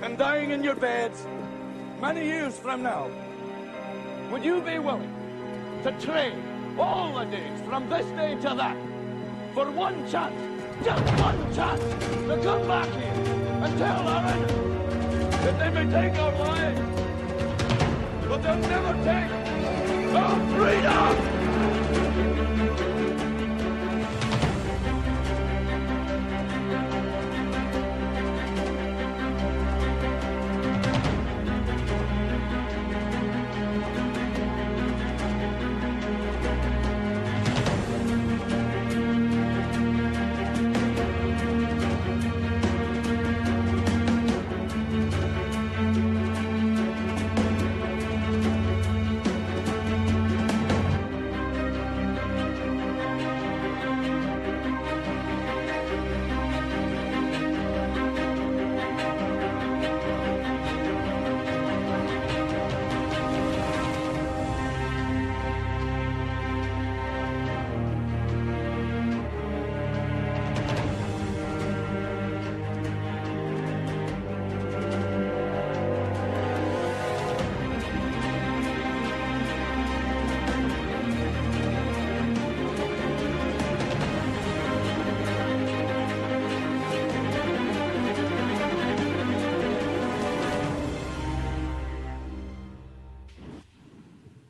and dying in your beds many years from now, would you be willing to trade all the days from this day to that for one chance, just one chance, to come back here and tell our enemies that they may take our lives, but they'll never take our freedom?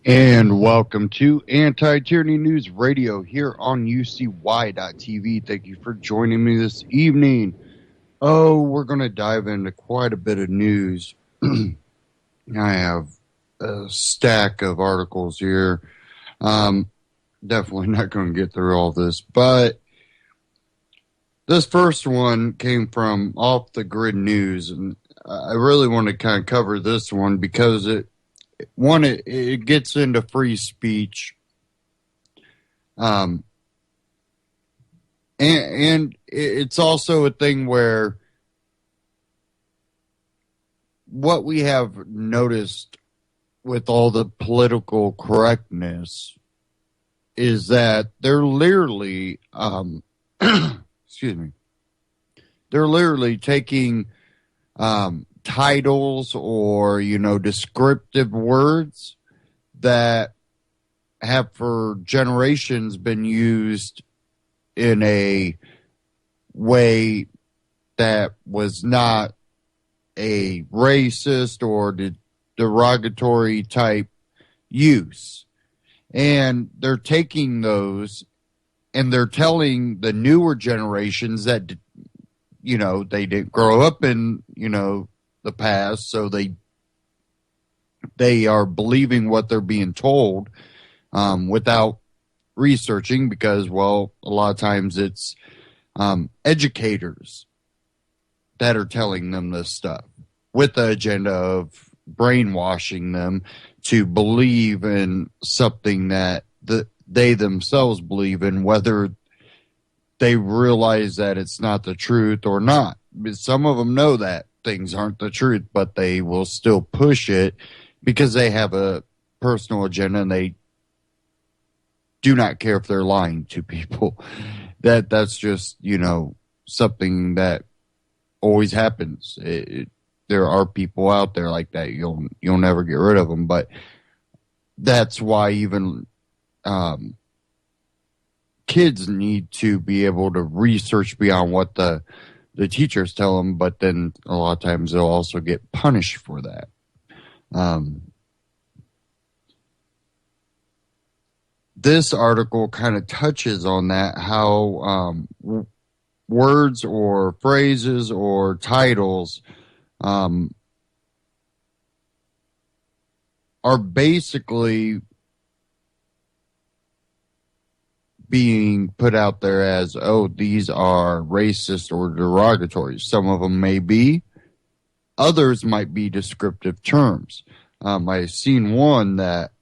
And welcome to Anti-Tyranny News Radio here on UCY.TV. Thank you for joining me this evening. Oh, we're going to dive into quite a bit of news. I have a stack of articles here. Definitely not going to get through all this, but this first one came from Off the Grid News, and I really want to kind of cover this one because it gets into free speech, and it's also a thing where what we have noticed with all the political correctness is that they're literally, excuse me, they're literally taking titles or, descriptive words that have for generations been used in a way that was not a racist or derogatory type use. And they're taking those and they're telling the newer generations that, they didn't grow up in, the past, so they are believing what they're being told without researching because, well, a lot of times it's educators that are telling them this stuff with the agenda of brainwashing them to believe in something that they themselves believe in, whether they realize that it's not the truth or not. Some of them know that things aren't the truth, but they will still push it because they have a personal agenda and they do not care if they're lying to people. That's just, something that always happens. There are people out there like that. You'll never get rid of them, but that's why even kids need to be able to research beyond what the teachers tell them, but then a lot of times they'll also get punished for that. This article kind of touches on that, how words or phrases or titles are basically being put out there as, oh, these are racist or derogatory. Some of them may be. Others might be descriptive terms. I've seen one that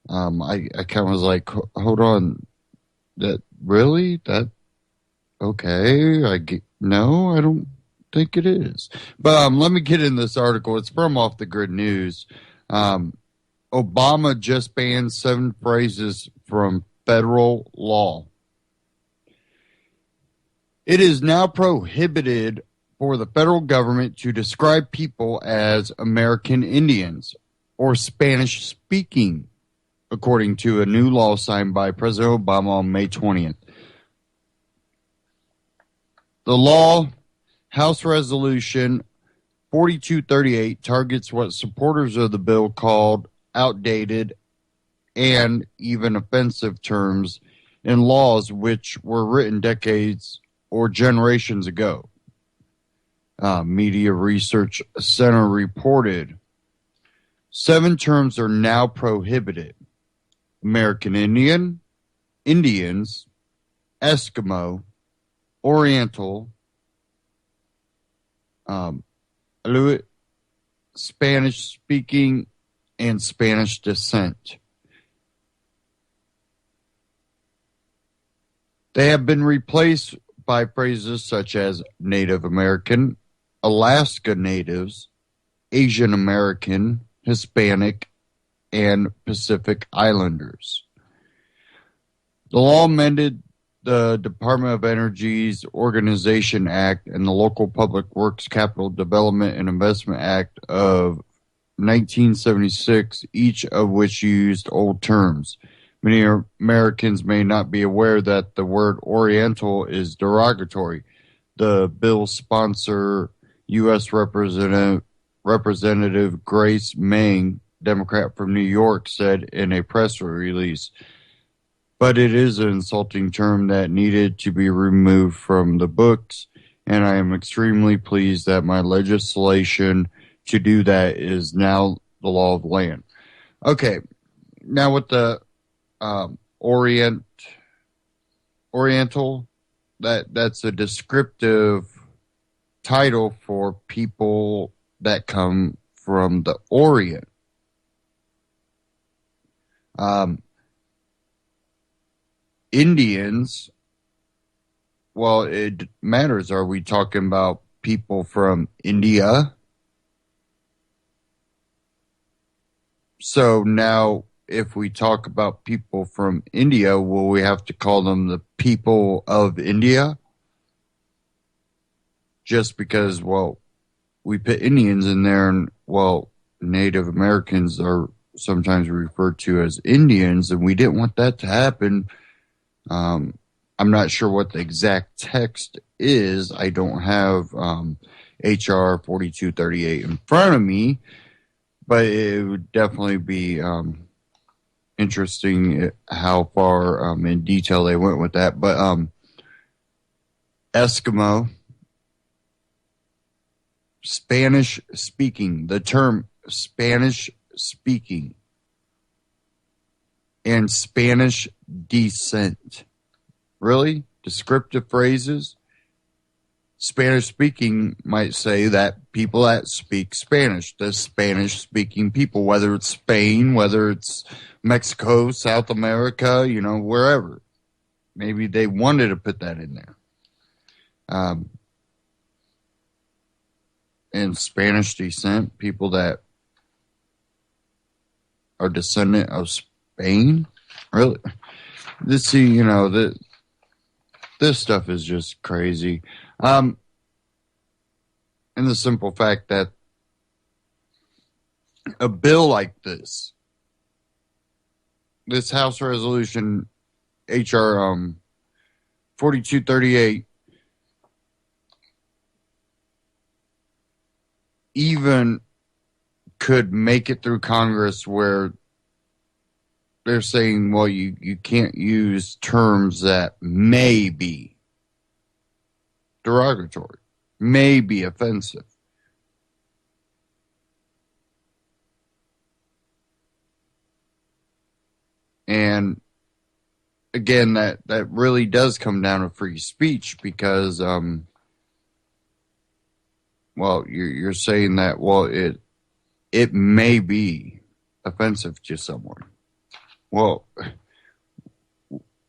I kind of was like, hold on, that really? That, okay, no, I don't think it is. But let me get in this article. It's from Off the Grid News. Obama just banned 7 phrases from federal law. It is now prohibited for the federal government to describe people as American Indians or Spanish speaking, according to a new law signed by President Obama on May 20th. The law, House Resolution 4238, targets what supporters of the bill called outdated and even offensive terms in laws which were written decades or generations ago. Media Research Center reported 7 terms are now prohibited: American Indian, Indians, Eskimo, Oriental, Inuit, Spanish speaking, and Spanish descent. They have been replaced by phrases such as Native American, Alaska Natives, Asian American, Hispanic, and Pacific Islanders. The law amended the Department of Energy's Organization Act and the Local Public Works Capital Development and Investment Act of 1976, each of which used old terms. Many Americans may not be aware that the word Oriental is derogatory. The bill's sponsor, U.S. Representative Grace Meng, Democrat from New York, said in a press release, but it is an insulting term that needed to be removed from the books, and I am extremely pleased that my legislation to do that is now the law of the land. Okay, now with the Oriental, that's a descriptive title for people that come from the Orient. Indians, well, it matters. Are we talking about people from India? So now, if we talk about people from India, will we have to call them the people of India? Just because, well, we put Indians in there, and, well, Native Americans are sometimes referred to as Indians, and we didn't want that to happen. I'm not sure what the exact text is. I don't have HR 4238 in front of me, but it would definitely be interesting how far in detail they went with that. But Eskimo, Spanish speaking, the term Spanish speaking, and Spanish descent. Really? Descriptive phrases? Spanish speaking might say that people that speak Spanish, the Spanish speaking people, whether it's Spain, whether it's Mexico, South America, wherever. Maybe they wanted to put that in there. And Spanish descent, people that are descendant of Spain? Really? This stuff is just crazy. And the simple fact that a bill like this House Resolution HR 4238, even could make it through Congress where they're saying, well, you can't use terms that may be derogatory, may be offensive. And again, that really does come down to free speech because, well, you're saying that, well, it may be offensive to someone. Well,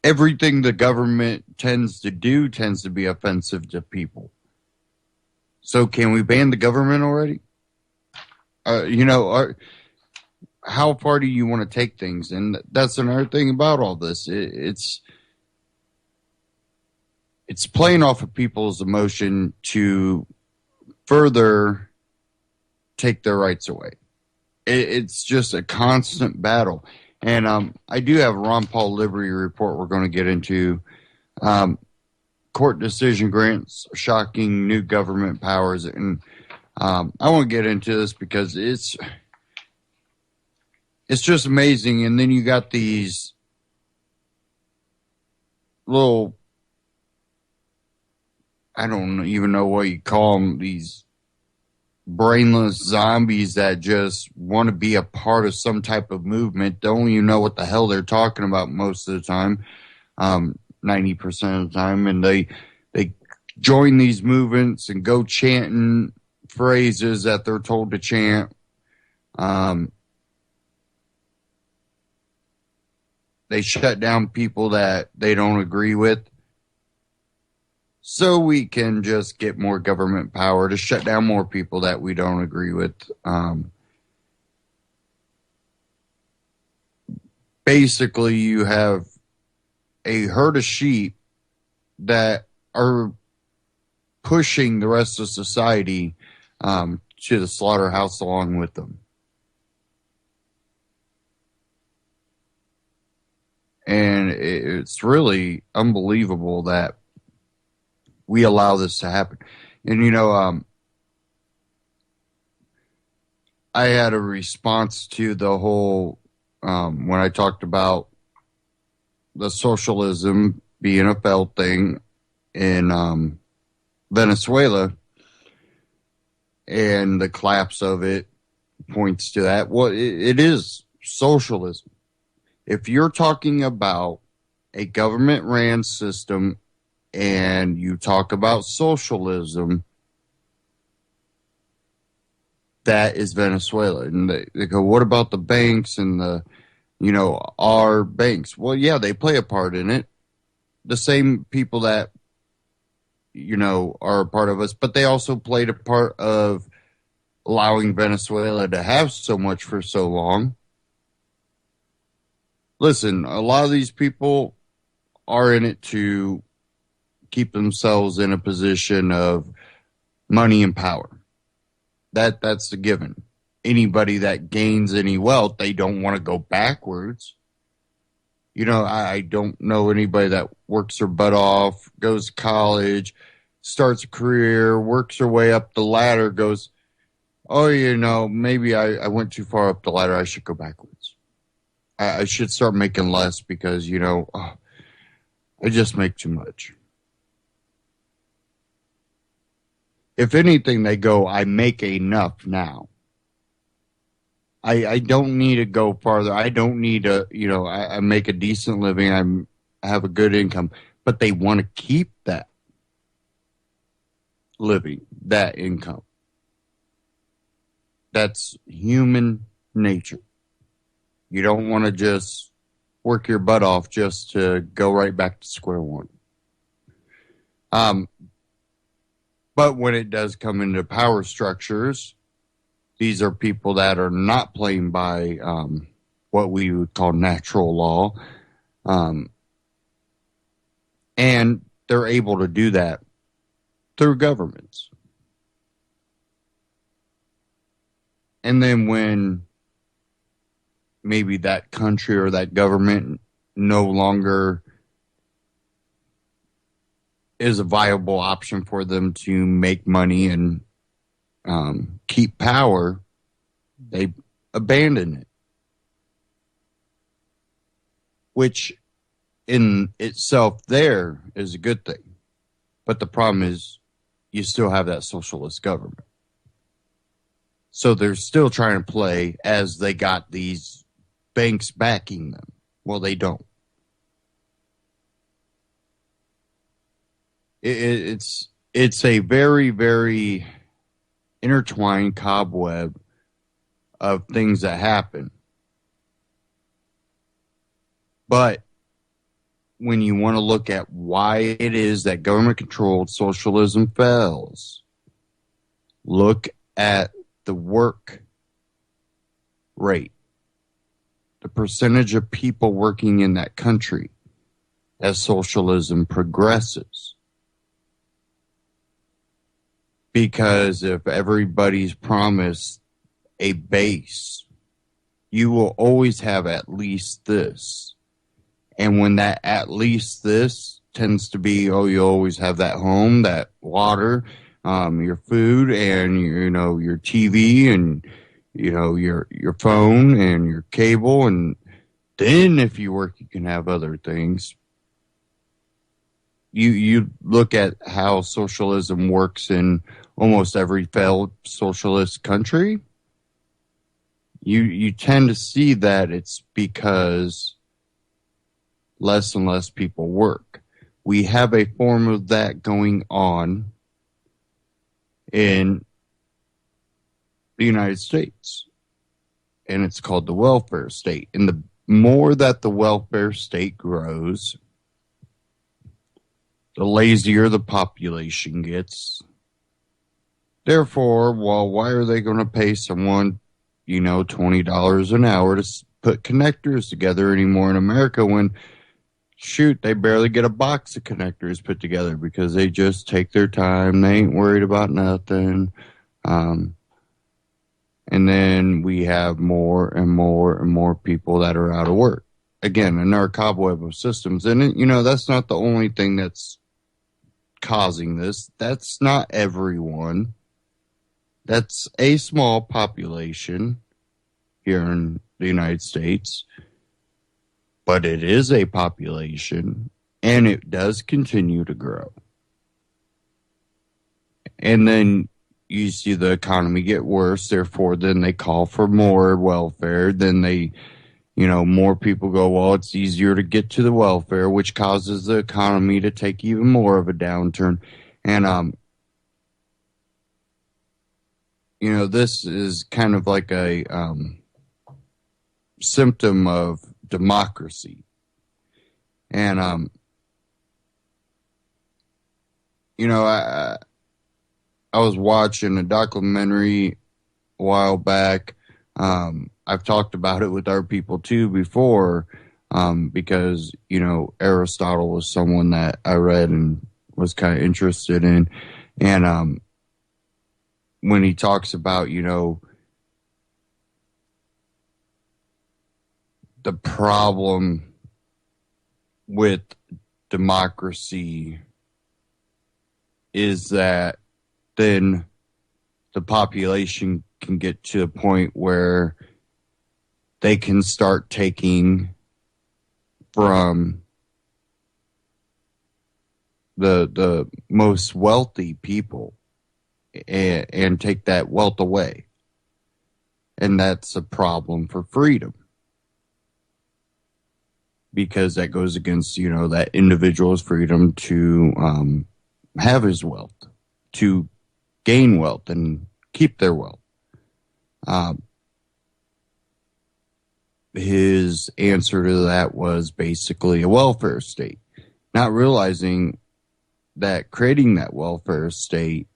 everything the government tends to do tends to be offensive to people. So can we ban the government already? How far do you want to take things? And that's another thing about all this. It's playing off of people's emotion to further take their rights away. It's just a constant battle. And I do have a Ron Paul Liberty report we're going to get into. Court decision grants shocking new government powers. And I want to get into this because it's just amazing. And then you got these little, I don't even know what you call them, these brainless zombies that just want to be a part of some type of movement, don't even know what the hell they're talking about most of the time, 90% of the time, and they join these movements and go chanting phrases that they're told to chant. They shut down people that they don't agree with, so we can just get more government power to shut down more people that we don't agree with. Basically, you have a herd of sheep that are pushing the rest of society to the slaughterhouse along with them. And it's really unbelievable that we allow this to happen. And, you know, I had a response to the whole, when I talked about the socialism being a failed thing in Venezuela, and the collapse of it points to that. Well, it is socialism. If you're talking about a government-ran system and you talk about socialism, that is Venezuela. And they go, what about the banks and our banks? Well, yeah, they play a part in it. The same people that, are a part of us, but they also played a part of allowing Venezuela to have so much for so long. Listen, a lot of these people are in it to keep themselves in a position of money and power. That's a given. Anybody that gains any wealth, they don't want to go backwards. I don't know anybody that works their butt off, goes to college, starts a career, works their way up the ladder, goes, oh, maybe I went too far up the ladder. I should go backwards. I should start making less because, I just make too much. If anything, they go, I make enough now. I don't need to go farther. I don't need to, I make a decent living. I have a good income. But they want to keep that living, that income. That's human nature. You don't want to just work your butt off just to go right back to square one. But when it does come into power structures, these are people that are not playing by what we would call natural law. And they're able to do that through governments. And then when maybe that country or that government no longer is a viable option for them to make money and keep power, they abandon it. Which in itself there is a good thing. But the problem is you still have that socialist government. So they're still trying to play as they got these banks backing them. Well, they don't. It's a very, very intertwined cobweb of things that happen. But when you want to look at why it is that government-controlled socialism fails, look at the work rate, the percentage of people working in that country as socialism progresses. Because if everybody's promised a base, you will always have at least this. And when that at least this tends to be, oh, you always have that home, that water, your food, and your TV, and your phone and your cable, and then if you work, you can have other things. You look at how socialism works in almost every failed socialist country. You tend to see that it's because less and less people work. We have a form of that going on in the United States, and it's called the welfare state. And the more that the welfare state grows, the lazier the population gets. Therefore, well, why are they going to pay someone, $20 an hour to put connectors together anymore in America when, shoot, they barely get a box of connectors put together because they just take their time. They ain't worried about nothing. And then we have more and more and more people that are out of work. Again, another cobweb of systems. And, that's not the only thing that's causing this. That's not everyone. That's a small population here in the United States. But it is a population, and it does continue to grow. And then you see the economy get worse, therefore then they call for more welfare. Then they, more people go, well, it's easier to get to the welfare, which causes the economy to take even more of a downturn. And, this is kind of like a symptom of democracy. And, I was watching a documentary a while back. I've talked about it with our people too before, because, Aristotle was someone that I read and was kind of interested in. And, when he talks about, the problem with democracy is that then the population can get to a point where they can start taking from the most wealthy people and take that wealth away. And that's a problem for freedom. Because that goes against, that individual's freedom to have his wealth, to gain wealth and keep their wealth. His answer to that was basically a welfare state, not realizing that creating that welfare state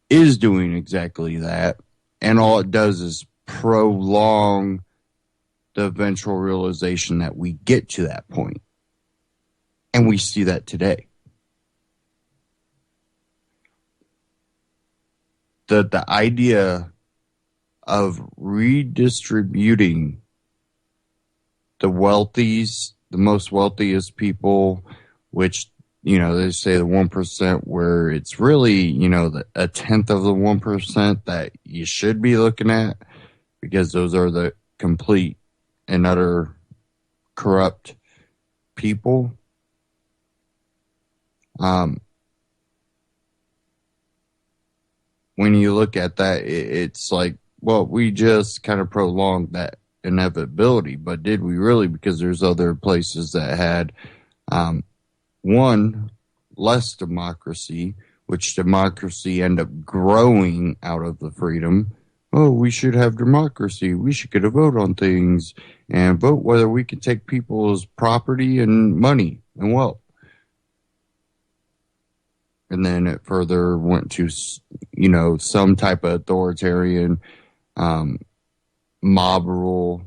is doing exactly that, and all it does is prolong the eventual realization that we get to that point. And we see that today. The idea of redistributing the most wealthiest people, which, they say the 1%, where it's really, a tenth of the 1% that you should be looking at, because those are the complete and utter corrupt people. When you look at that, it's like, well, we just kind of prolonged that inevitability, but did we really? Because there's other places that had, one, less democracy, which democracy ended up growing out of the freedom. Oh, we should have democracy. We should get a vote on things and vote whether we can take people's property and money and wealth. And then it further went to, some type of authoritarian mob rule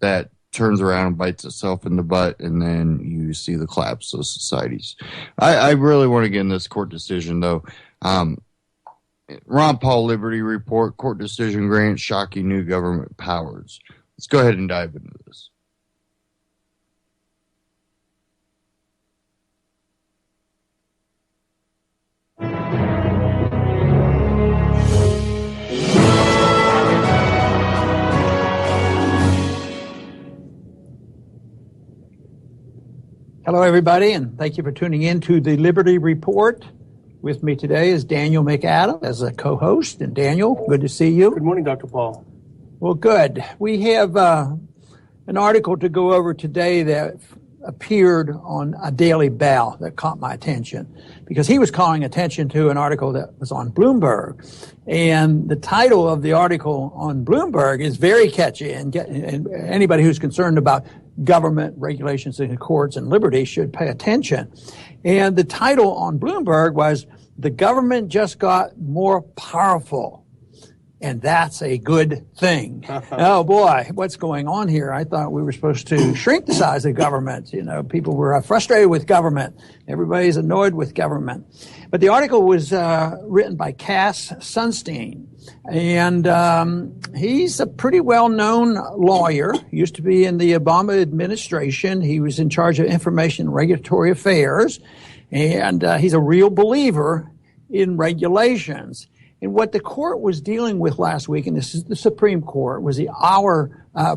that turns around and bites itself in the butt, and then you see the collapse of societies. I really want to get in this court decision, though. Ron Paul Liberty Report, court decision grants shocking new government powers. Let's go ahead and dive into this. Hello, everybody, and thank you for tuning in to the Liberty Report. With me today is Daniel McAdam as a co-host. And Daniel, good to see you. Good morning, Dr. Paul. Well, good. We have an article to go over today that appeared on a Daily Bell that caught my attention because he was calling attention to an article that was on Bloomberg. And the title of the article on Bloomberg is very catchy, and anybody who's concerned about government regulations in the courts and liberty should pay attention. And the title on Bloomberg was, "The Government Just Got More Powerful, and That's a Good Thing." Oh boy, what's going on here? I thought we were supposed to shrink the size of government. You know, people were frustrated with government. Everybody's annoyed with government. But the article was written by Cass Sunstein. And he's a pretty well-known lawyer. He used to be in the Obama administration. He was in charge of information and regulatory affairs. And he's a real believer in regulations. And what the court was dealing with last week, and this is the Supreme Court, was the Our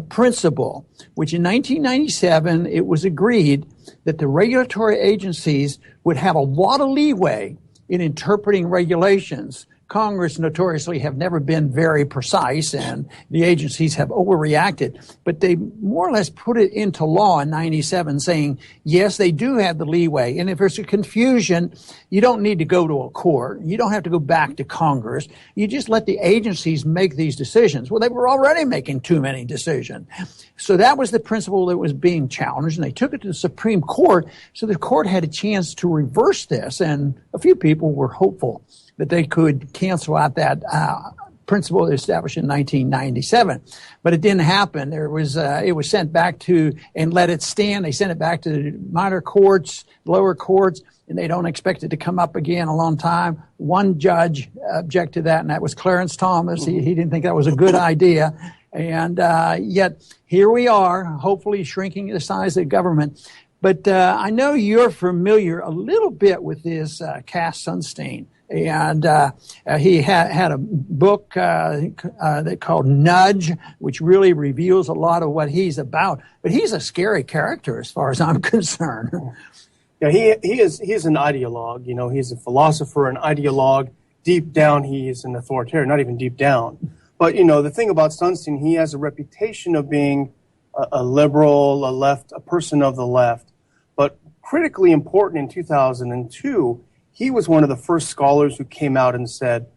principle, which in 1997, it was agreed that the regulatory agencies would have a lot of leeway in interpreting regulations. Congress notoriously have never been very precise, and the agencies have overreacted. But they more or less put it into law in 97, saying, yes, they do have the leeway. And if there's a confusion, you don't need to go to a court. You don't have to go back to Congress. You just let the agencies make these decisions. Well, they were already making too many decisions. So that was the principle that was being challenged, and they took it to the Supreme Court. So the court had a chance to reverse this, and a few people were hopeful that they could cancel out that principle established in 1997. But it didn't happen. It was sent back to, and let it stand. They sent it back to the minor courts, lower courts, and they don't expect it to come up again a long time. One judge objected to that, and that was Clarence Thomas. He didn't think that was a good idea. And yet here we are, hopefully shrinking the size of government. But I know you're familiar a little bit with this Cass Sunstein. And he had a book that called Nudge, which really reveals a lot of what he's about. But he's a scary character as far as I'm concerned. Yeah, he is an ideologue. You know, he's a philosopher, an ideologue. Deep down, he is an authoritarian, not even deep down. But, you know, the thing about Sunstein, he has a reputation of being a liberal, a person of the left. But critically important in 2002, he was one of the first scholars who came out and said,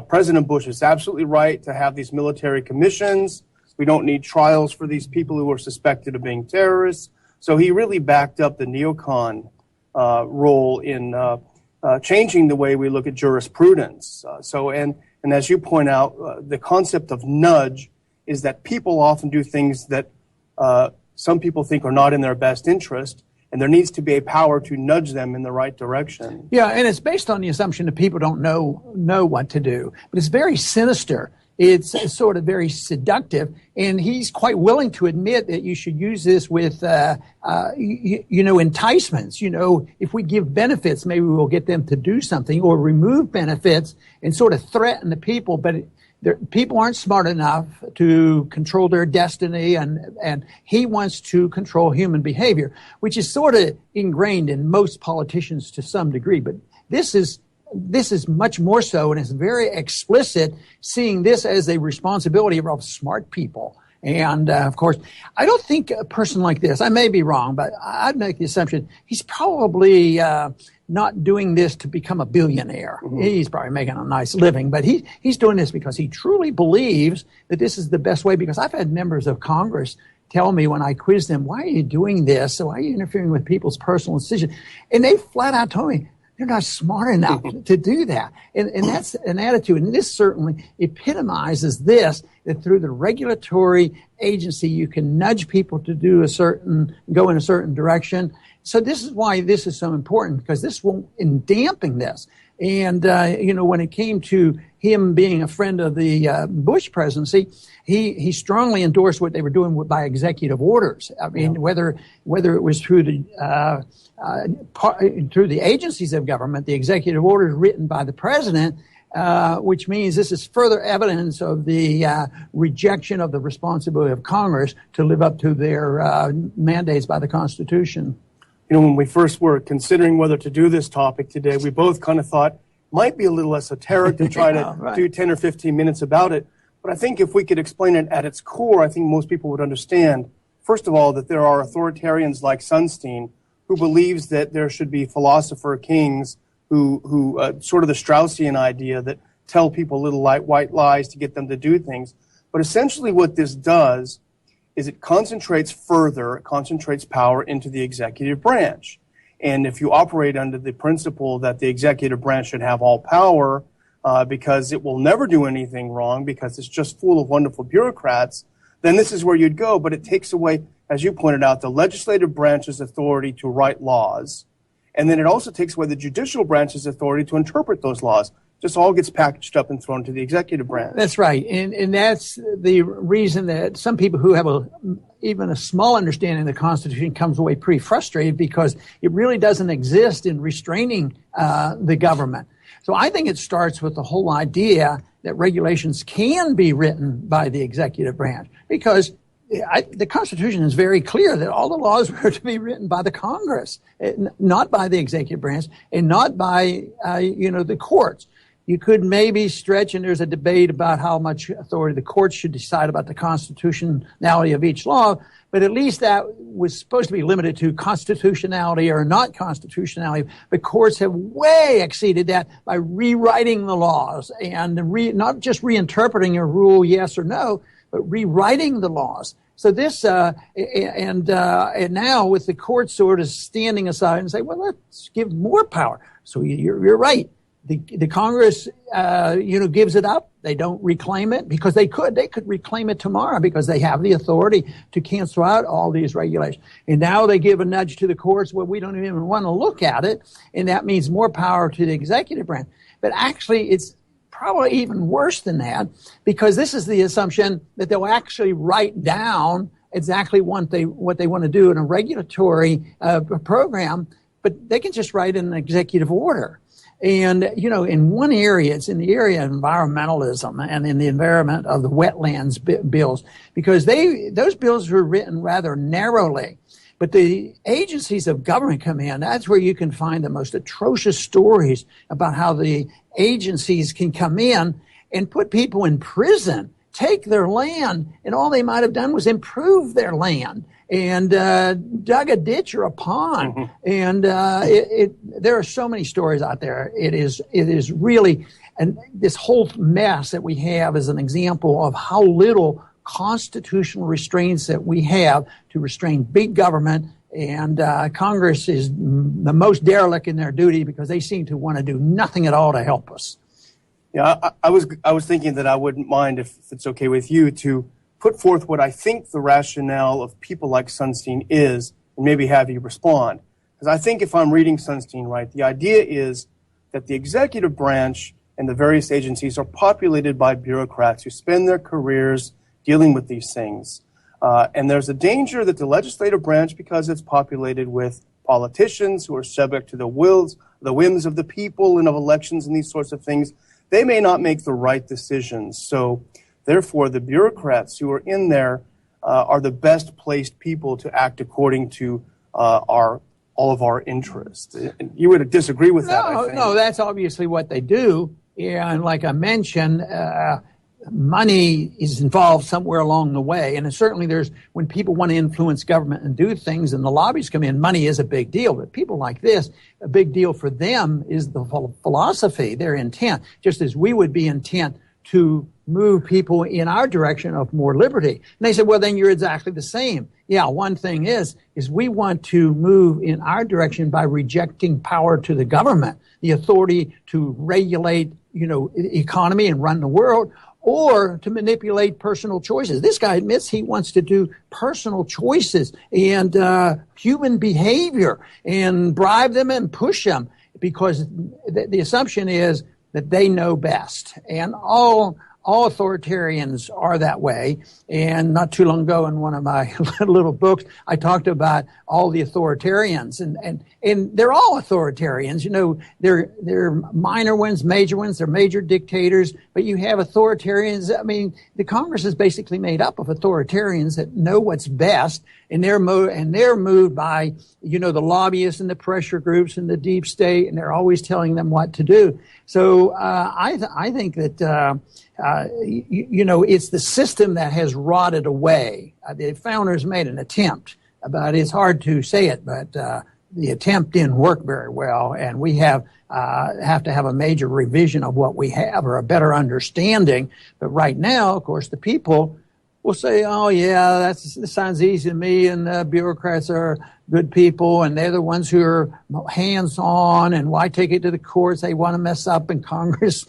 President Bush is absolutely right to have these military commissions. We don't need trials for these people who are suspected of being terrorists. So he really backed up the neocon role in changing the way we look at jurisprudence. And as you point out, the concept of nudge is that people often do things that some people think are not in their best interest. And there needs to be a power to nudge them in the right direction. Yeah, and it's based on the assumption that people don't know what to do. But it's very sinister. It's sort of very seductive. And he's quite willing to admit that you should use this with, enticements. You know, if we give benefits, maybe we'll get them to do something, or remove benefits and sort of threaten the people. But people aren't smart enough to control their destiny, and he wants to control human behavior, which is sort of ingrained in most politicians to some degree. But this is much more so, and it's very explicit, seeing this as a responsibility of smart people. And, of course, I don't think a person like this, I may be wrong, but I'd make the assumption he's probably not doing this to become a billionaire. Mm-hmm. He's probably making a nice living, but he's doing this because he truly believes that this is the best way. Because I've had members of Congress tell me when I quiz them, why are you doing this? Why are you interfering with people's personal decisions? And they flat out told me, They're not smart enough to do that. And that's an attitude. And this certainly epitomizes this, that through the regulatory agency, you can nudge people to go in a certain direction. So this is why this is so important, because this will dampen this. And, when it came to him being a friend of the Bush presidency, he strongly endorsed what they were doing by executive orders. I mean, whether it was through the agencies of government, the executive orders written by the president, which means this is further evidence of the rejection of the responsibility of Congress to live up to their mandates by the Constitution. When we first were considering whether to do this topic today, we both kind of thought might be a little esoteric to try to do 10 or 15 minutes about it. But I think if we could explain it at its core, I think most people would understand, first of all, that there are authoritarians like Sunstein who believes that there should be philosopher kings who sort of the Straussian idea that tell people little white lies to get them to do things. But essentially what this does is it concentrates power into the executive branch. And if you operate under the principle that the executive branch should have all power because it will never do anything wrong because it's just full of wonderful bureaucrats, then this is where you'd go. But it takes away, as you pointed out, the legislative branch's authority to write laws. And then it also takes away the judicial branch's authority to interpret those laws. Just all gets packaged up and thrown to the executive branch. That's right. And that's the reason that some people who have even a small understanding of the Constitution comes away pretty frustrated, because it really doesn't exist in restraining the government. So I think it starts with the whole idea that regulations can be written by the executive branch, because the Constitution is very clear that all the laws were to be written by the Congress, not by the executive branch, and not by the courts. You could maybe stretch, and there's a debate about how much authority the courts should decide about the constitutionality of each law, but at least that was supposed to be limited to constitutionality or not constitutionality. The courts have way exceeded that by rewriting the laws and not just reinterpreting a rule yes or no, but rewriting the laws. So this, and now with the courts sort of standing aside and say, well, let's give more power. So you're right. The Congress, gives it up. They don't reclaim it because they could reclaim it tomorrow because they have the authority to cancel out all these regulations. And now they give a nudge to the courts where we don't even want to look at it. And that means more power to the executive branch. But actually it's probably even worse than that, because this is the assumption that they'll actually write down exactly what they want to do in a regulatory program, but they can just write an executive order. And, in one area, it's in the area of environmentalism and in the environment of the wetlands bills, because those bills were written rather narrowly. But the agencies of government come in. That's where you can find the most atrocious stories about how the agencies can come in and put people in prison, take their land, and all they might have done was improve their land and dug a ditch or a pond. Mm-hmm. And there are so many stories out there. It is really, and this whole mess that we have is an example of how little constitutional restraints that we have to restrain big government. And Congress is the most derelict in their duty because they seem to want to do nothing at all to help us. Yeah, I was thinking that I wouldn't mind, if it's okay with you, to put forth what I think the rationale of people like Sunstein is, and maybe have you respond. Because I think if I'm reading Sunstein right, the idea is that the executive branch and the various agencies are populated by bureaucrats who spend their careers dealing with these things. And there's a danger that the legislative branch, because it's populated with politicians who are subject to the whims of the people and of elections and these sorts of things, they may not make the right decisions. So therefore, the bureaucrats who are in there are the best placed people to act according to all of our interests. You would disagree with that, I think. No, that's obviously what they do. Yeah, and like I mentioned, money is involved somewhere along the way. And certainly when people want to influence government and do things and the lobbies come in, money is a big deal. But people like this, a big deal for them is the philosophy, their intent, just as we would be intent to move people in our direction of more liberty. And they said, well, then you're exactly the same. Yeah, one thing is we want to move in our direction by rejecting power to the government, the authority to regulate, economy and run the world, or to manipulate personal choices. This guy admits he wants to do personal choices and human behavior and bribe them and push them because the assumption is that they know best. And all authoritarians are that way. And not too long ago in one of my little books, I talked about all the authoritarians and they're all authoritarians. They're minor ones, major ones, they're major dictators, but you have authoritarians. I mean, the Congress is basically made up of authoritarians that know what's best, and they're moved by, the lobbyists and the pressure groups and the deep state, and they're always telling them what to do. So I think that it's the system that has rotted away. The founders made an attempt, but it's hard to say it. But the attempt didn't work very well, and we have to have a major revision of what we have or a better understanding. But right now, of course, the people will say, "Oh yeah, that sounds easy to me," and bureaucrats are good people, and they're the ones who are hands-on, and why take it to the courts? They want to mess up, and Congress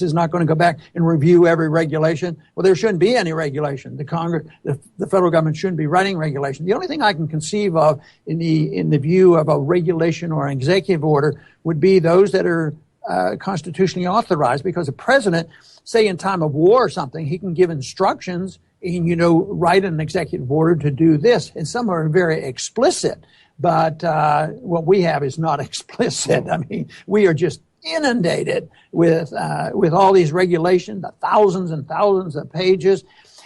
is not going to go back and review every regulation. Well, there shouldn't be any regulation. The federal government shouldn't be writing regulation. The only thing I can conceive of in the view of a regulation or an executive order would be those that are constitutionally authorized, because a president, say in time of war or something, he can give instructions and, write an executive order to do this. And some are very explicit, but what we have is not explicit. I mean, we are just inundated with all these regulations, the thousands and thousands of pages.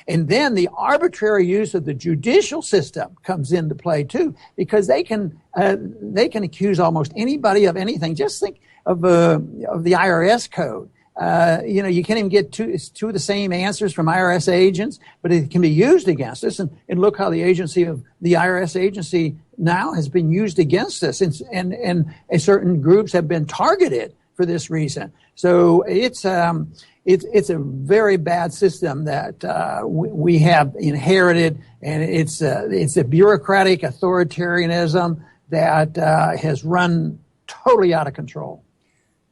And then the arbitrary use of the judicial system comes into play too, because they can accuse almost anybody of anything. Just think of the IRS code. You can't even get two of the same answers from IRS agents, but it can be used against us. And look how the IRS agency now has been used against us, and certain groups have been targeted for this reason. So it's a very bad system that we have inherited, and it's a bureaucratic authoritarianism that has run totally out of control.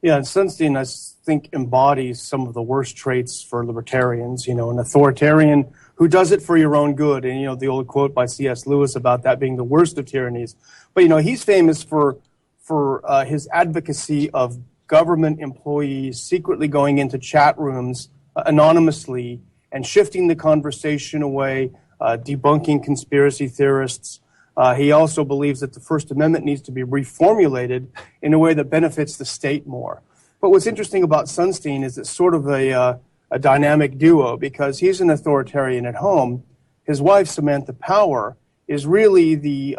Yeah, and Sunstein, I think, embodies some of the worst traits for libertarians. An authoritarian who does it for your own good. And, the old quote by C.S. Lewis about that being the worst of tyrannies. But, he's famous for his advocacy of government employees secretly going into chat rooms anonymously and shifting the conversation away, debunking conspiracy theorists. He also believes that the First Amendment needs to be reformulated in a way that benefits the state more. But what's interesting about Sunstein is it's sort of a dynamic duo, because he's an authoritarian at home. His wife, Samantha Power, is really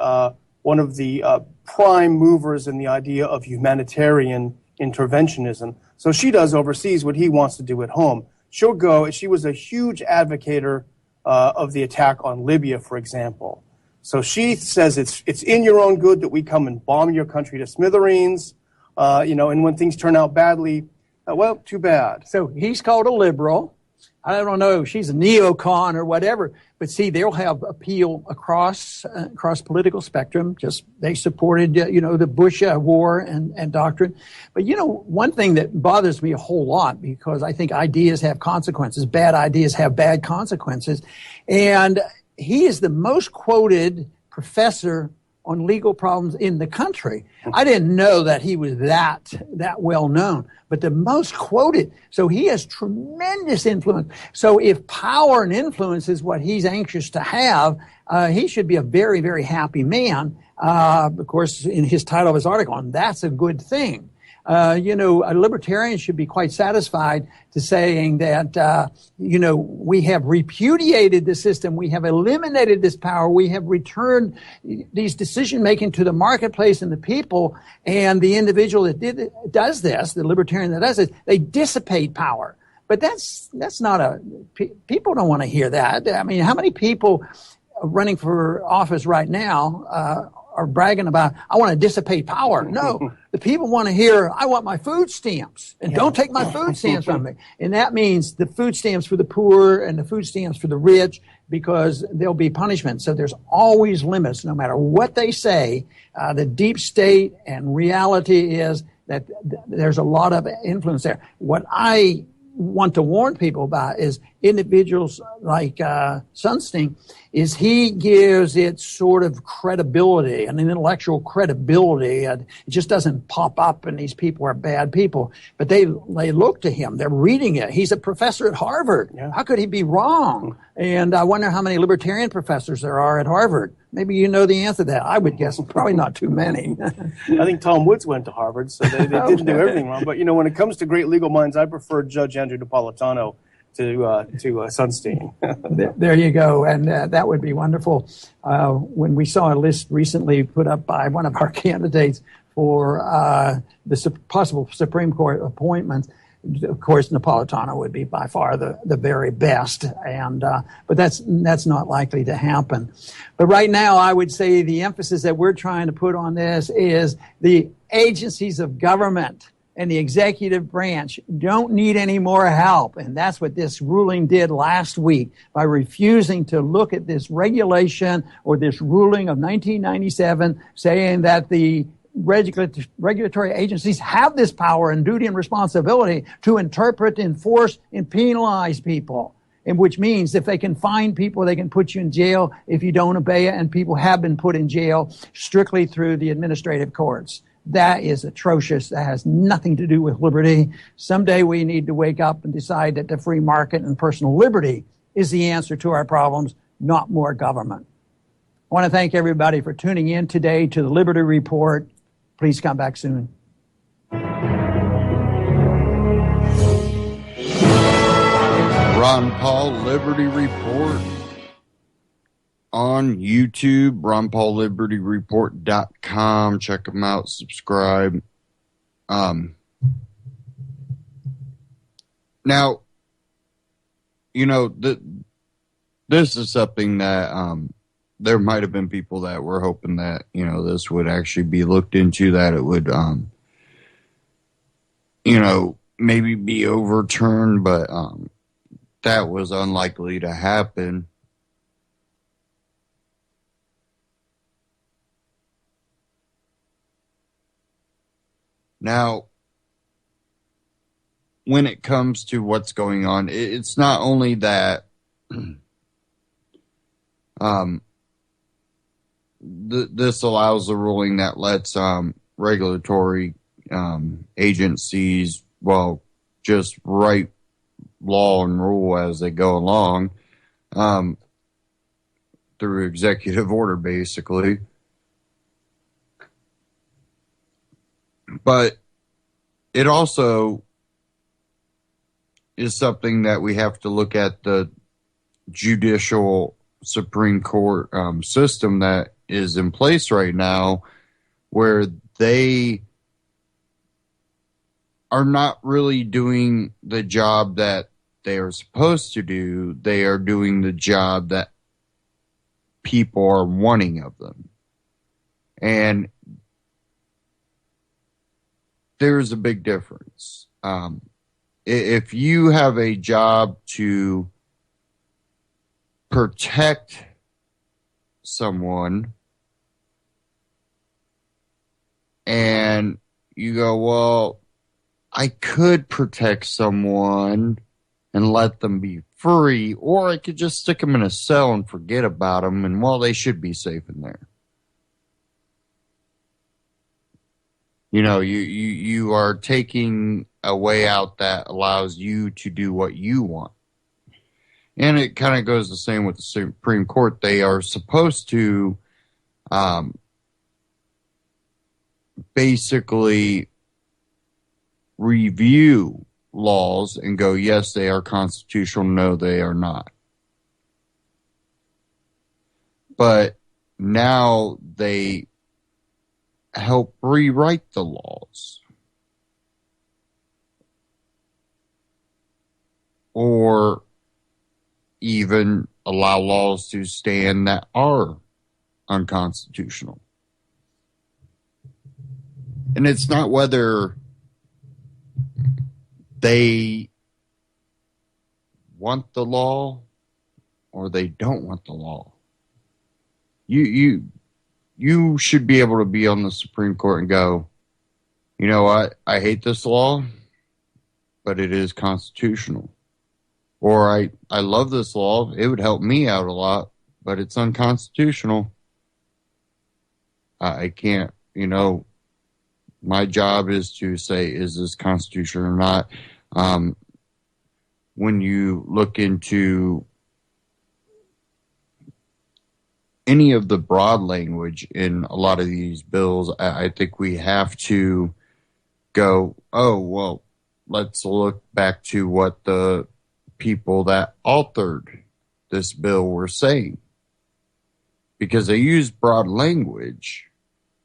one of the prime movers in the idea of humanitarian interventionism. So she does overseas what he wants to do at home. She'll go. She was a huge advocator of the attack on Libya, for example. So she says it's in your own good that we come and bomb your country to smithereens, and when things turn out badly, well, too bad. So he's called a liberal. I don't know if she's a neocon or whatever, but see, they'll have appeal across political spectrum. Just they supported, the Bush war and doctrine. But, one thing that bothers me a whole lot, because I think ideas have consequences, bad ideas have bad consequences, and he is the most quoted professor on legal problems in the country. I didn't know that he was that well known, but the most quoted. So he has tremendous influence. So if power and influence is what he's anxious to have, he should be a very, very happy man. Of course, in his title of his article, and that's a good thing. A libertarian should be quite satisfied to saying that, we have repudiated the system. We have eliminated this power. We have returned these decision-making to the marketplace and the people, and the individual that does this, the libertarian that does it, they dissipate power. But that's not people don't want to hear that. I mean, how many people running for office right now are bragging about, I want to dissipate power. No, the people want to hear, I want my food stamps, and don't take my food stamps from me. And that means the food stamps for the poor and the food stamps for the rich, because there'll be punishment. So there's always limits, no matter what they say. The deep state and reality is that there's a lot of influence there. What I want to warn people about is individuals like Sunstein, is he gives it sort of credibility, an intellectual credibility. It just doesn't pop up and these people are bad people. But they look to him. They're reading it. He's a professor at Harvard. Yeah. How could he be wrong? And I wonder how many libertarian professors there are at Harvard. Maybe you know the answer to that. I would guess probably not too many. I think Tom Woods went to Harvard, so they didn't do everything wrong. But, when it comes to great legal minds, I prefer Judge Andrew Napolitano to Sunstein. There you go, and that would be wonderful. When we saw a list recently put up by one of our candidates for the possible Supreme Court appointments, of course, Napolitano would be by far the very best, but that's not likely to happen. But right now, I would say the emphasis that we're trying to put on this is the agencies of government and the executive branch don't need any more help. And that's what this ruling did last week by refusing to look at this regulation or this ruling of 1997 saying that the regulatory agencies have this power and duty and responsibility to interpret, enforce, and penalize people. And which means if they can fine people, they can put you in jail if you don't obey it. And people have been put in jail strictly through the administrative courts. That is atrocious. That has nothing to do with liberty. Someday we need to wake up and decide that the free market and personal liberty is the answer to our problems, not more government. I want to thank everybody for tuning in today to the Liberty Report. Please come back soon. Ron Paul Liberty Report on YouTube, RonPaulLibertyReport.com. Check them out, subscribe. Now, this is something that there might have been people that were hoping that, this would actually be looked into, that it would, maybe be overturned, but that was unlikely to happen. Now, when it comes to what's going on, it's not only that this allows the ruling that lets regulatory agencies, just write law and rule as they go along through executive order, basically. But it also is something that we have to look at the judicial Supreme Court system that is in place right now, where they are not really doing the job that they are supposed to do. They are doing the job that people are wanting of them. And there's a big difference. If you have a job to protect someone and you go, well, I could protect someone and let them be free, or I could just stick them in a cell and forget about them, and they should be safe in there. You are taking a way out that allows you to do what you want. And it kind of goes the same with the Supreme Court. They are supposed to basically review laws and go, yes, they are constitutional, no, they are not. But now they help rewrite the laws. Or even allow laws to stand that are unconstitutional. And it's not whether they want the law or they don't want the law. You should be able to be on the Supreme Court and go, you know what, I hate this law, but it is constitutional. Or I love this law, it would help me out a lot, but it's unconstitutional. I can't, my job is to say, is this constitutional or not? When you look into any of the broad language in a lot of these bills, I think we have to go, oh, well, let's look back to what the people that authored this bill were saying. Because they used broad language,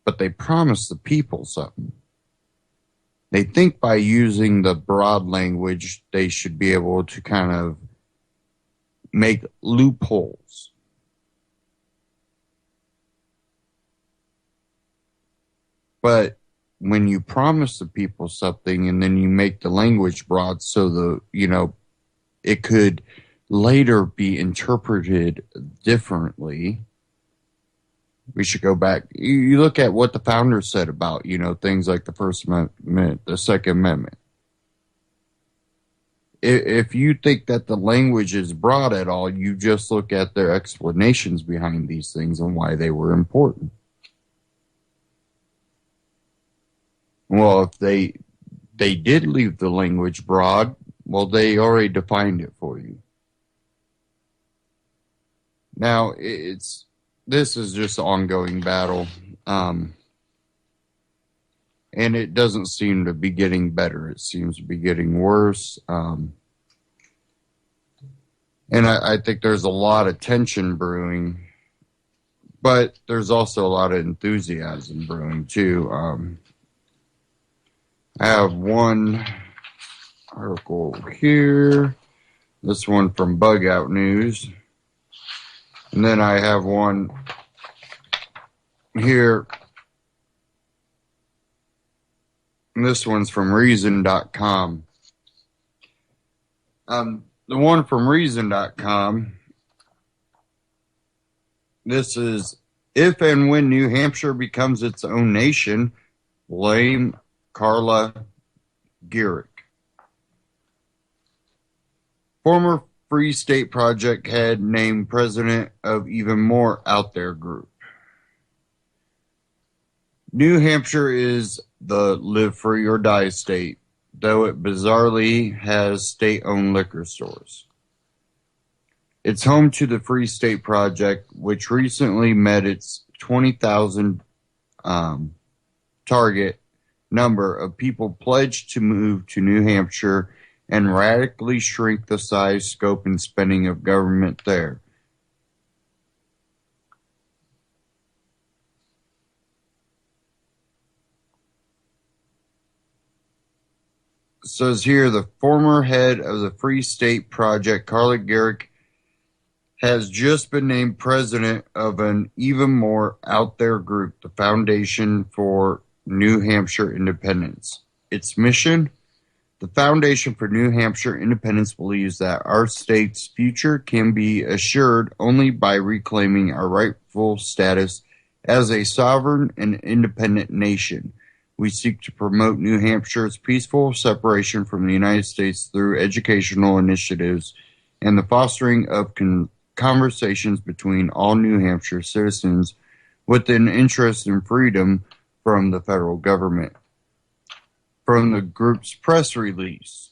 but they promised the people something. They think by using the broad language, they should be able to kind of make loopholes. But when you promise the people something and then you make the language broad so it could later be interpreted differently, we should go back. You look at what the founders said about, things like the First Amendment, the Second Amendment. If you think that the language is broad at all, you just look at their explanations behind these things and why they were important. Well, if they did leave the language broad, well, they already defined it for you. Now, this is just an ongoing battle, and it doesn't seem to be getting better. It seems to be getting worse, and I think there's a lot of tension brewing, but there's also a lot of enthusiasm brewing, too. I have one article over here, this one from Bug Out News, and then I have one here, and this one's from Reason.com. The one from Reason.com, this is, if and when New Hampshire becomes its own nation, blame Carla Gehrig. Former Free State Project head named president of even more out there group. New Hampshire is the live free or die state, though it bizarrely has state-owned liquor stores. It's home to the Free State Project, which recently met its 20,000 target number of people pledged to move to New Hampshire and radically shrink the size, scope, and spending of government there. It says here, the former head of the Free State Project, Carla Gehrig, has just been named president of an even more out there group, the Foundation for New Hampshire Independence. Its mission? The Foundation for New Hampshire Independence believes that our state's future can be assured only by reclaiming our rightful status as a sovereign and independent nation. We seek to promote New Hampshire's peaceful separation from the United States through educational initiatives and the fostering of conversations between all New Hampshire citizens with an interest in freedom from the federal government. From the group's press release,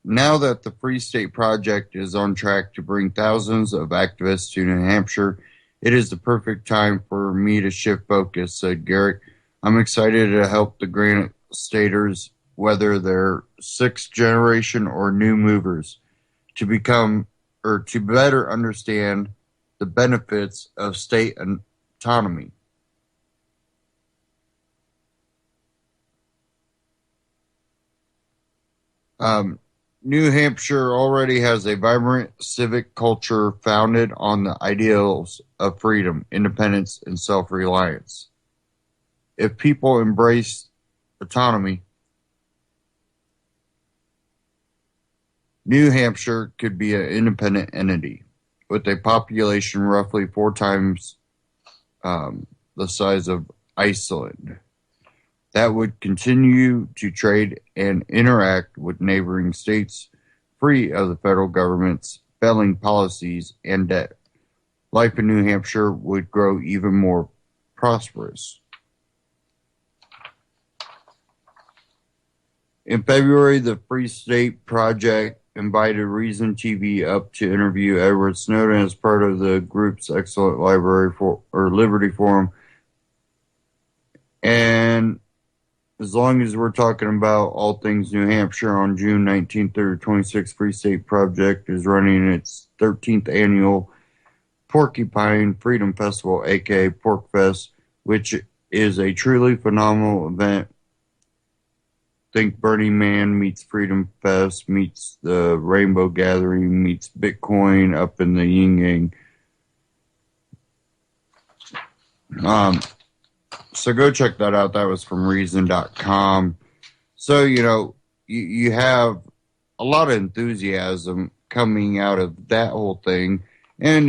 now that the Free State Project is on track to bring thousands of activists to New Hampshire, it is the perfect time for me to shift focus, said Gehrig. I'm excited to help the Granite Staters, whether they're sixth generation or new movers, to become or to better understand the benefits of state autonomy. New Hampshire already has a vibrant civic culture founded on the ideals of freedom, independence, and self-reliance. If people embrace autonomy, New Hampshire could be an independent entity with a population roughly 4 times the size of Iceland. That would continue to trade and interact with neighboring states free of the federal government's failing policies and debt. Life in New Hampshire would grow even more prosperous. In February, the Free State Project invited Reason TV up to interview Edward Snowden as part of the group's Excellent Library or Liberty Forum. And as long as we're talking about all things New Hampshire, on June 19th, the 26th Free State Project is running its 13th annual Porcupine Freedom Festival, aka Pork Fest, which is a truly phenomenal event. Think Burning Man meets Freedom Fest meets the Rainbow Gathering meets Bitcoin up in the yin yang. So go check that out. That was from Reason.com. So, you have a lot of enthusiasm coming out of that whole thing. And,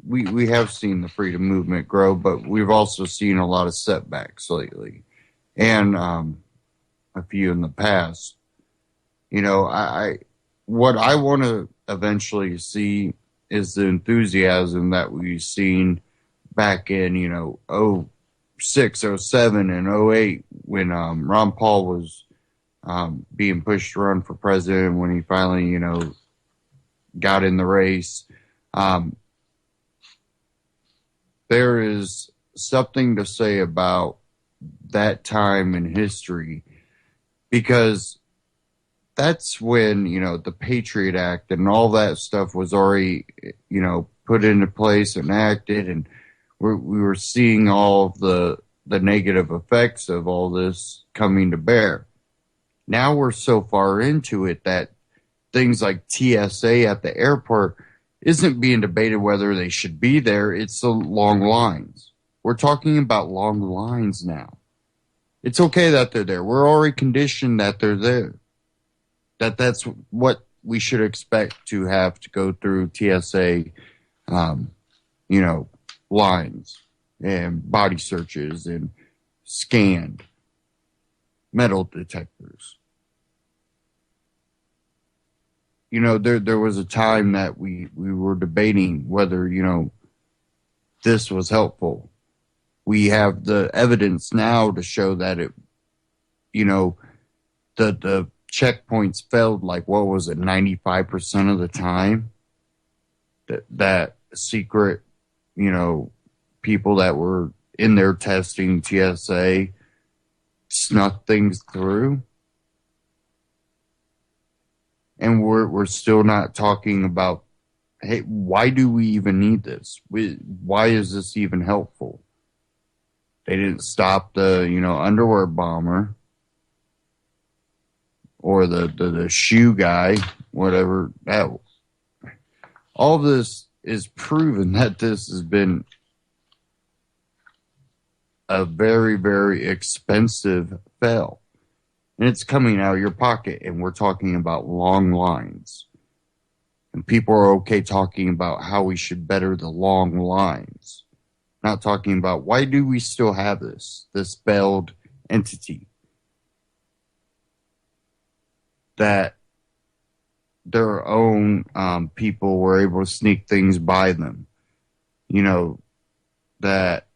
we have seen the freedom movement grow, but we've also seen a lot of setbacks lately. And a few in the past. What I want to eventually see is the enthusiasm that we've seen back in, 06, 07, and 08 when Ron Paul was being pushed to run for president, when he finally, got in the race. There is something to say about that time in history, because that's when, the Patriot Act and all that stuff was already, put into place and acted, and we were seeing all of the negative effects of all this coming to bear. Now we're so far into it that things like TSA at the airport isn't being debated whether they should be there. It's the long lines. We're talking about long lines now. It's okay that they're there. We're already conditioned that they're there. That's what we should expect to have to go through TSA, lines and body searches and scanned metal detectors. There was a time that we were debating whether, this was helpful. We have the evidence now to show that it, the checkpoints failed, like, what was it, 95% of the time? That secret, people that were in there testing TSA snuck things through. And we're still not talking about, hey, why do we even need this? Why is this even helpful? They didn't stop the, underwear bomber or the shoe guy, whatever. All this is proven that this has been a very, very expensive fail. And it's coming out of your pocket, and we're talking about long lines. And people are okay talking about how we should better the long lines. Not talking about, why do we still have this failed entity that their own people were able to sneak things by them. That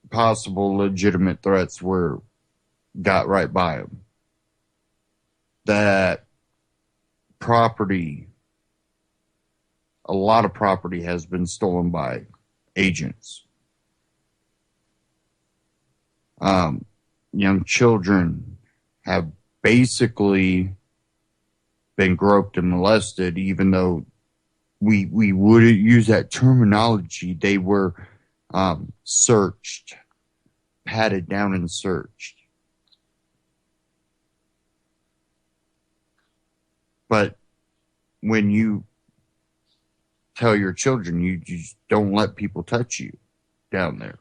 possible legitimate threats got right by them. That property, a lot of property has been stolen by agents. Young children have basically been groped and molested, even though we wouldn't use that terminology. They were searched, patted down and searched. But when you tell your children you just don't let people touch you down there,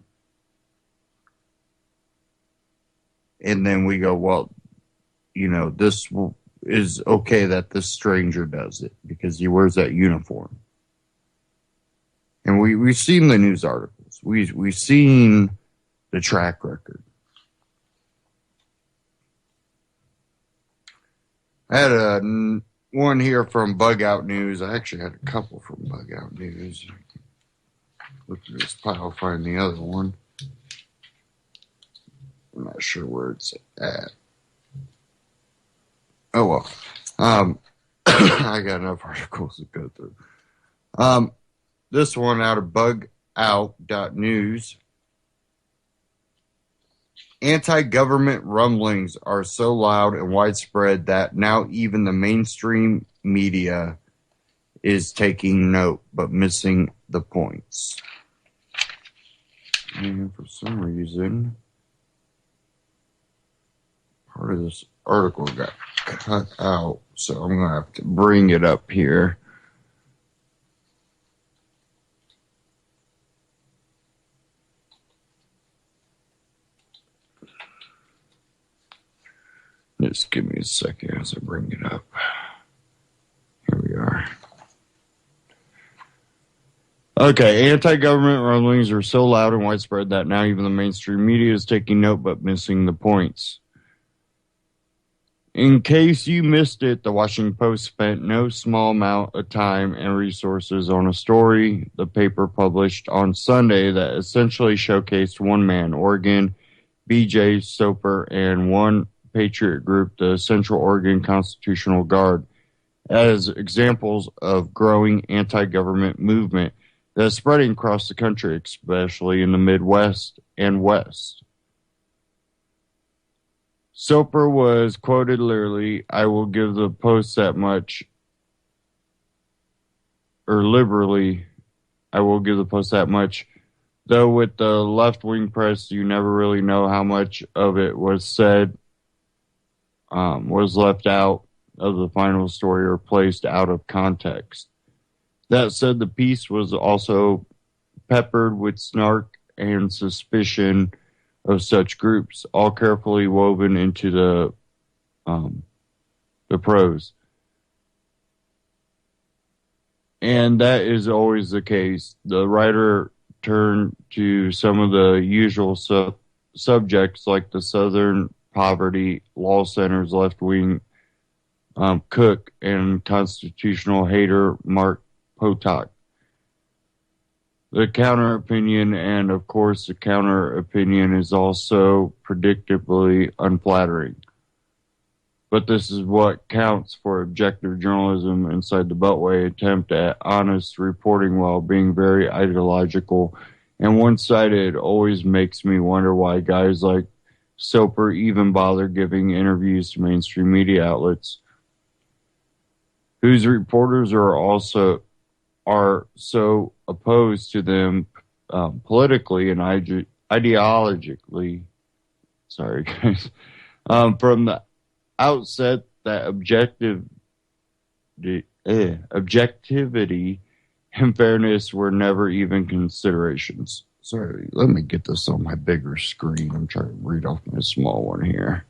And then we go, well, this is okay that this stranger does it because he wears that uniform. And we've seen the news articles. We've seen the track record. I had one here from Bug Out News. I actually had a couple from Bug Out News. Look at this pile, find the other one. I'm not sure where it's at. Oh, well. I got enough articles to go through. This one out of bugout.news. Anti-government rumblings are so loud and widespread that now even the mainstream media is taking note but missing the points. And for some reason, part of this article got cut out, so I'm going to have to bring it up here. Just give me a second as I bring it up. Here we are. Okay, anti-government rumblings are so loud and widespread that now even the mainstream media is taking note but missing the points. In case you missed it, the Washington Post spent no small amount of time and resources on a story the paper published on Sunday that essentially showcased one man, Oregon B.J. Soper, and one patriot group, the Central Oregon Constitutional Guard, as examples of growing anti-government movement that is spreading across the country, especially in the Midwest and West. Soper was quoted literally, "I will give the Post that much," or liberally, "I will give the Post that much." Though with the left-wing press, you never really know how much of it was said, was left out of the final story or placed out of context. That said, the piece was also peppered with snark and suspicion of such groups, all carefully woven into the prose. And that is always the case. The writer turned to some of the usual subjects like the Southern Poverty Law Center's left-wing cook and constitutional hater Mark Potok. The counter-opinion, and of course the counter-opinion is also predictably unflattering. But this is what counts for objective journalism inside the Beltway, attempt at honest reporting while being very ideological and one-sided. Always makes me wonder why guys like Soper even bother giving interviews to mainstream media outlets, whose reporters are so opposed to them politically and ideologically. Sorry, guys. From the outset, that objectivity and fairness were never even considerations. Sorry, let me get this on my bigger screen. I'm trying to read off my small one here.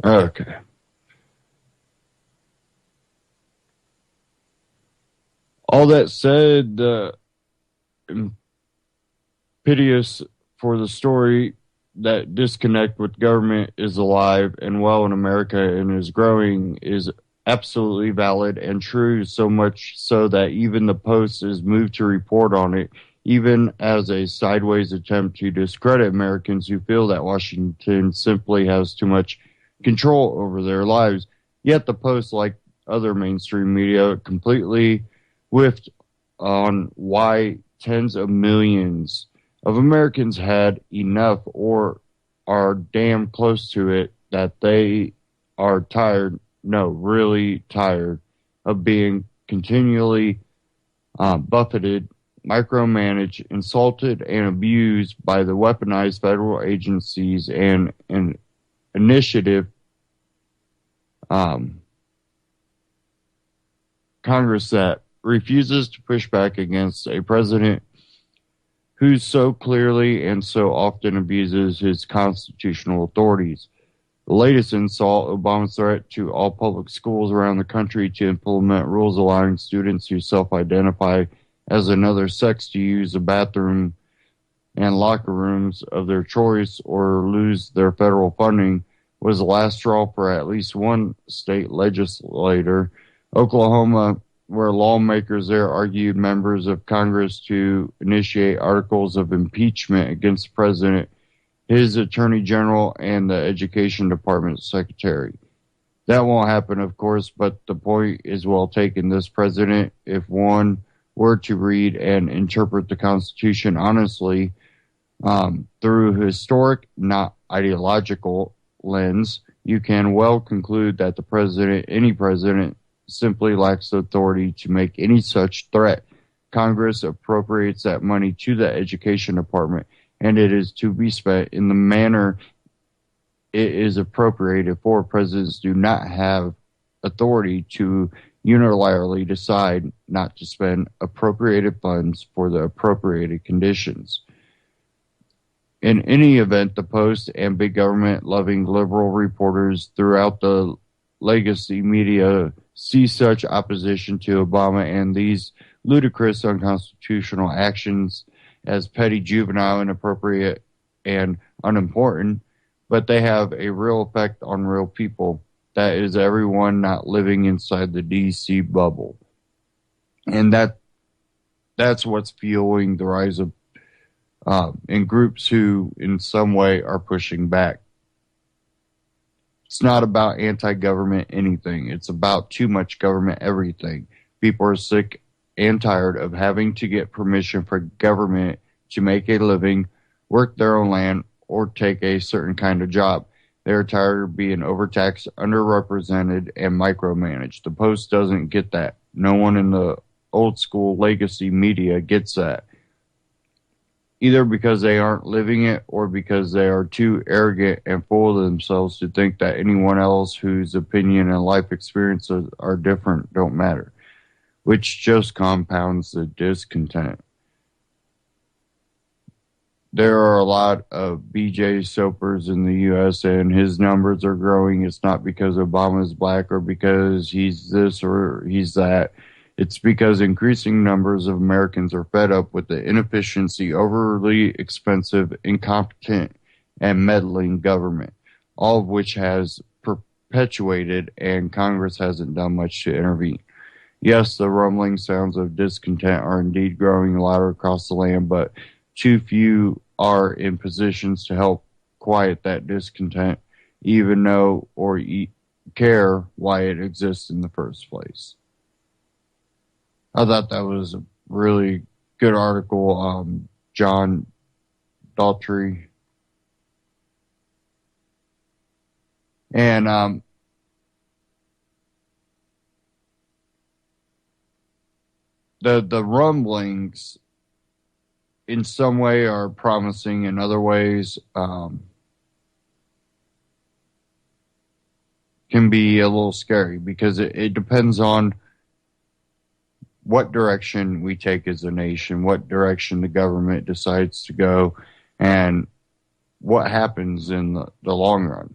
Okay. All that said, piteous for the story that disconnect with government is alive and well in America and is growing is absolutely valid and true, so much so that even the Post is moved to report on it, even as a sideways attempt to discredit Americans who feel that Washington simply has too much control over their lives. Yet the Post, like other mainstream media, completely whiffed on why tens of millions of Americans had enough or are damn close to it, that they are tired, really tired of being continually buffeted, micromanaged, insulted, and abused by the weaponized federal agencies and an initiative Congress that refuses to push back against a president who so clearly and so often abuses his constitutional authorities. The latest insult, Obama's threat to all public schools around the country to implement rules allowing students who self-identify as another sex to use the bathroom and locker rooms of their choice or lose their federal funding, was the last straw for at least one state legislator. Oklahoma, where lawmakers there argued members of Congress to initiate articles of impeachment against the president, his attorney general, and the education department secretary. That won't happen, of course, but the point is well taken. This president, if one were to read and interpret the Constitution honestly, through historic, not ideological lens, you can well conclude that the president, any president, simply lacks the authority to make any such threat. Congress appropriates that money to the education department, and it is to be spent in the manner it is appropriated for. Presidents do not have authority to unilaterally decide not to spend appropriated funds for the appropriated conditions. In any event, the Post and big government-loving liberal reporters throughout the legacy media see such opposition to Obama and these ludicrous unconstitutional actions as petty, juvenile, inappropriate, and unimportant, but they have a real effect on real people. That is everyone not living inside the D.C. bubble. And that's what's fueling the rise of in groups who in some way are pushing back. It's not about anti-government anything. It's about too much government everything. People are sick and tired of having to get permission for government to make a living, work their own land, or take a certain kind of job. They're tired of being overtaxed, underrepresented, and micromanaged. The Post doesn't get that. No one in the old school legacy media gets that. Either because they aren't living it or because they are too arrogant and full of themselves to think that anyone else whose opinion and life experiences are different don't matter, which just compounds the discontent. There are a lot of BJ Sopers in the U.S. and his numbers are growing. It's not because Obama's black or because he's this or he's that. It's because increasing numbers of Americans are fed up with the inefficiency, overly expensive, incompetent, and meddling government, all of which has perpetuated, and Congress hasn't done much to intervene. Yes, the rumbling sounds of discontent are indeed growing louder across the land, but too few are in positions to help quiet that discontent, even know or care why it exists in the first place. I thought that was a really good article. John Daughtry. And the rumblings in some way are promising, in other ways can be a little scary because it depends on what direction we take as a nation, what direction the government decides to go, and what happens in the long run.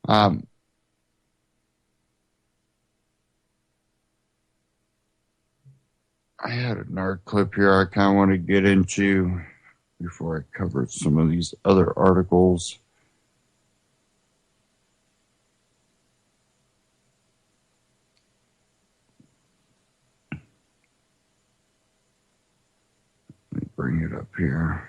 I had another clip here I kind of want to get into before I cover some of these other articles. Let me bring it up here.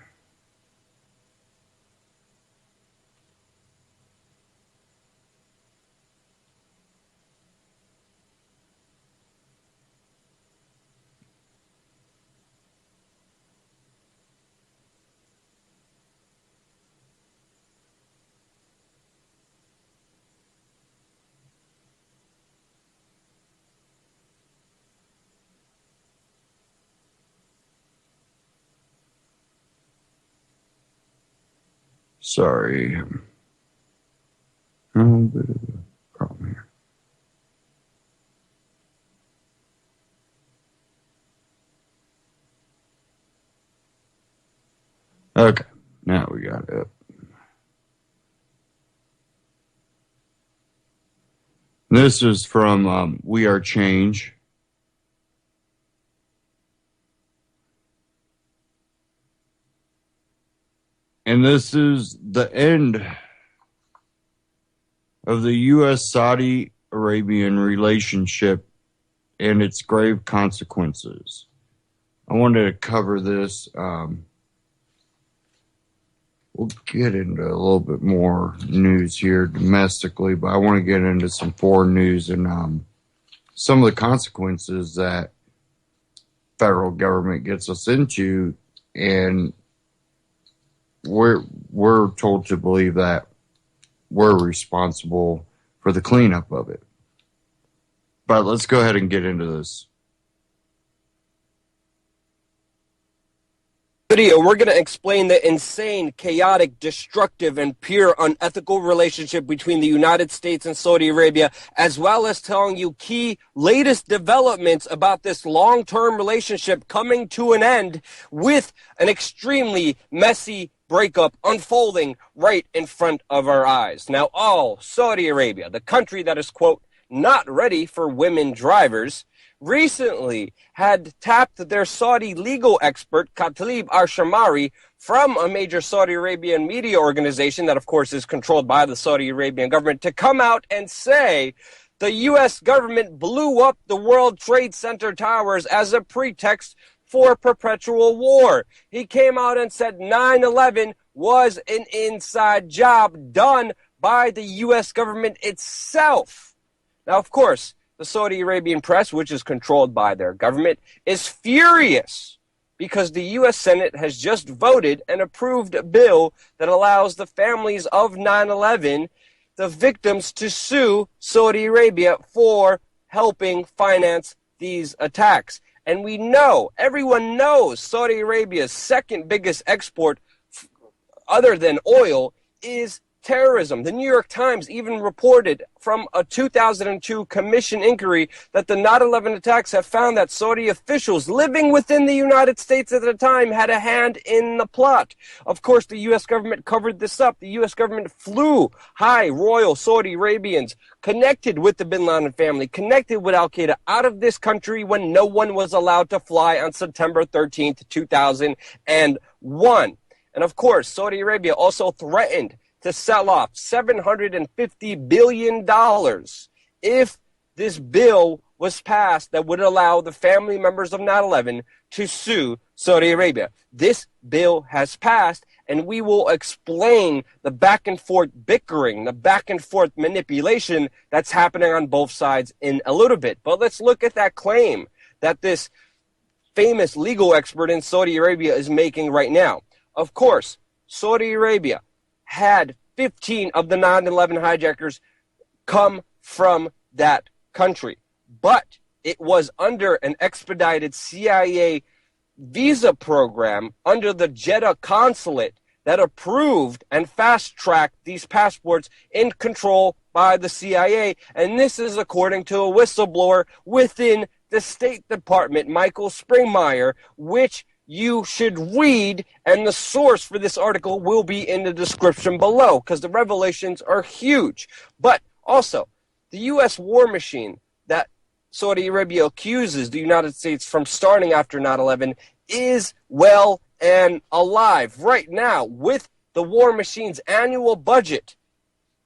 Sorry. little bit of a problem here. Okay, now we got it. This is from We Are Change. And this is the end of the U.S.-Saudi Arabian relationship and its grave consequences. I wanted to cover this. We'll get into a little bit more news here domestically, but I want to get into some foreign news and some of the consequences that federal government gets us into, and we're told to believe that we're responsible for the cleanup of it. But let's go ahead and get into this. Video, we're going to explain the insane, chaotic, destructive, and pure unethical relationship between the United States and Saudi Arabia, as well as telling you key latest developments about this long-term relationship coming to an end with an extremely messy breakup unfolding right in front of our eyes. Now, Saudi Arabia, the country that is, quote, not ready for women drivers, recently had tapped their Saudi legal expert, Khatib al-Shamari, from a major Saudi Arabian media organization that, of course, is controlled by the Saudi Arabian government, to come out and say the U.S. government blew up the World Trade Center towers as a pretext for perpetual war. He came out and said 9/11 was an inside job done by the U.S. government itself. Now, of course, the Saudi Arabian press, which is controlled by their government, is furious because the U.S. Senate has just voted and approved a bill that allows the families of 9/11, the victims, to sue Saudi Arabia for helping finance these attacks. And we know, everyone knows, Saudi Arabia's second biggest export, other than oil, is terrorism. The New York Times even reported from a 2002 commission inquiry that the 9/11 attacks have found that Saudi officials living within the United States at the time had a hand in the plot. Of course, the U.S. government covered this up. The U.S. government flew high royal Saudi Arabians connected with the bin Laden family, connected with Al-Qaeda, out of this country when no one was allowed to fly on September 13th, 2001. And of course, Saudi Arabia also threatened to sell off $750 billion if this bill was passed that would allow the family members of 9/11 to sue Saudi Arabia. This bill has passed, and we will explain the back and forth bickering, the back and forth manipulation that's happening on both sides in a little bit. But let's look at that claim that this famous legal expert in Saudi Arabia is making right now. Of course, Saudi Arabia had 15 of the 9/11 hijackers come from that country. But it was under an expedited CIA visa program under the Jeddah consulate that approved and fast-tracked these passports in control by the CIA. And this is according to a whistleblower within the State Department, Michael Springmeier, which you should read, and the source for this article will be in the description below because the revelations are huge. But also, the U.S. war machine that Saudi Arabia accuses the United States from starting after 9/11 is well and alive. Right now, with the war machine's annual budget,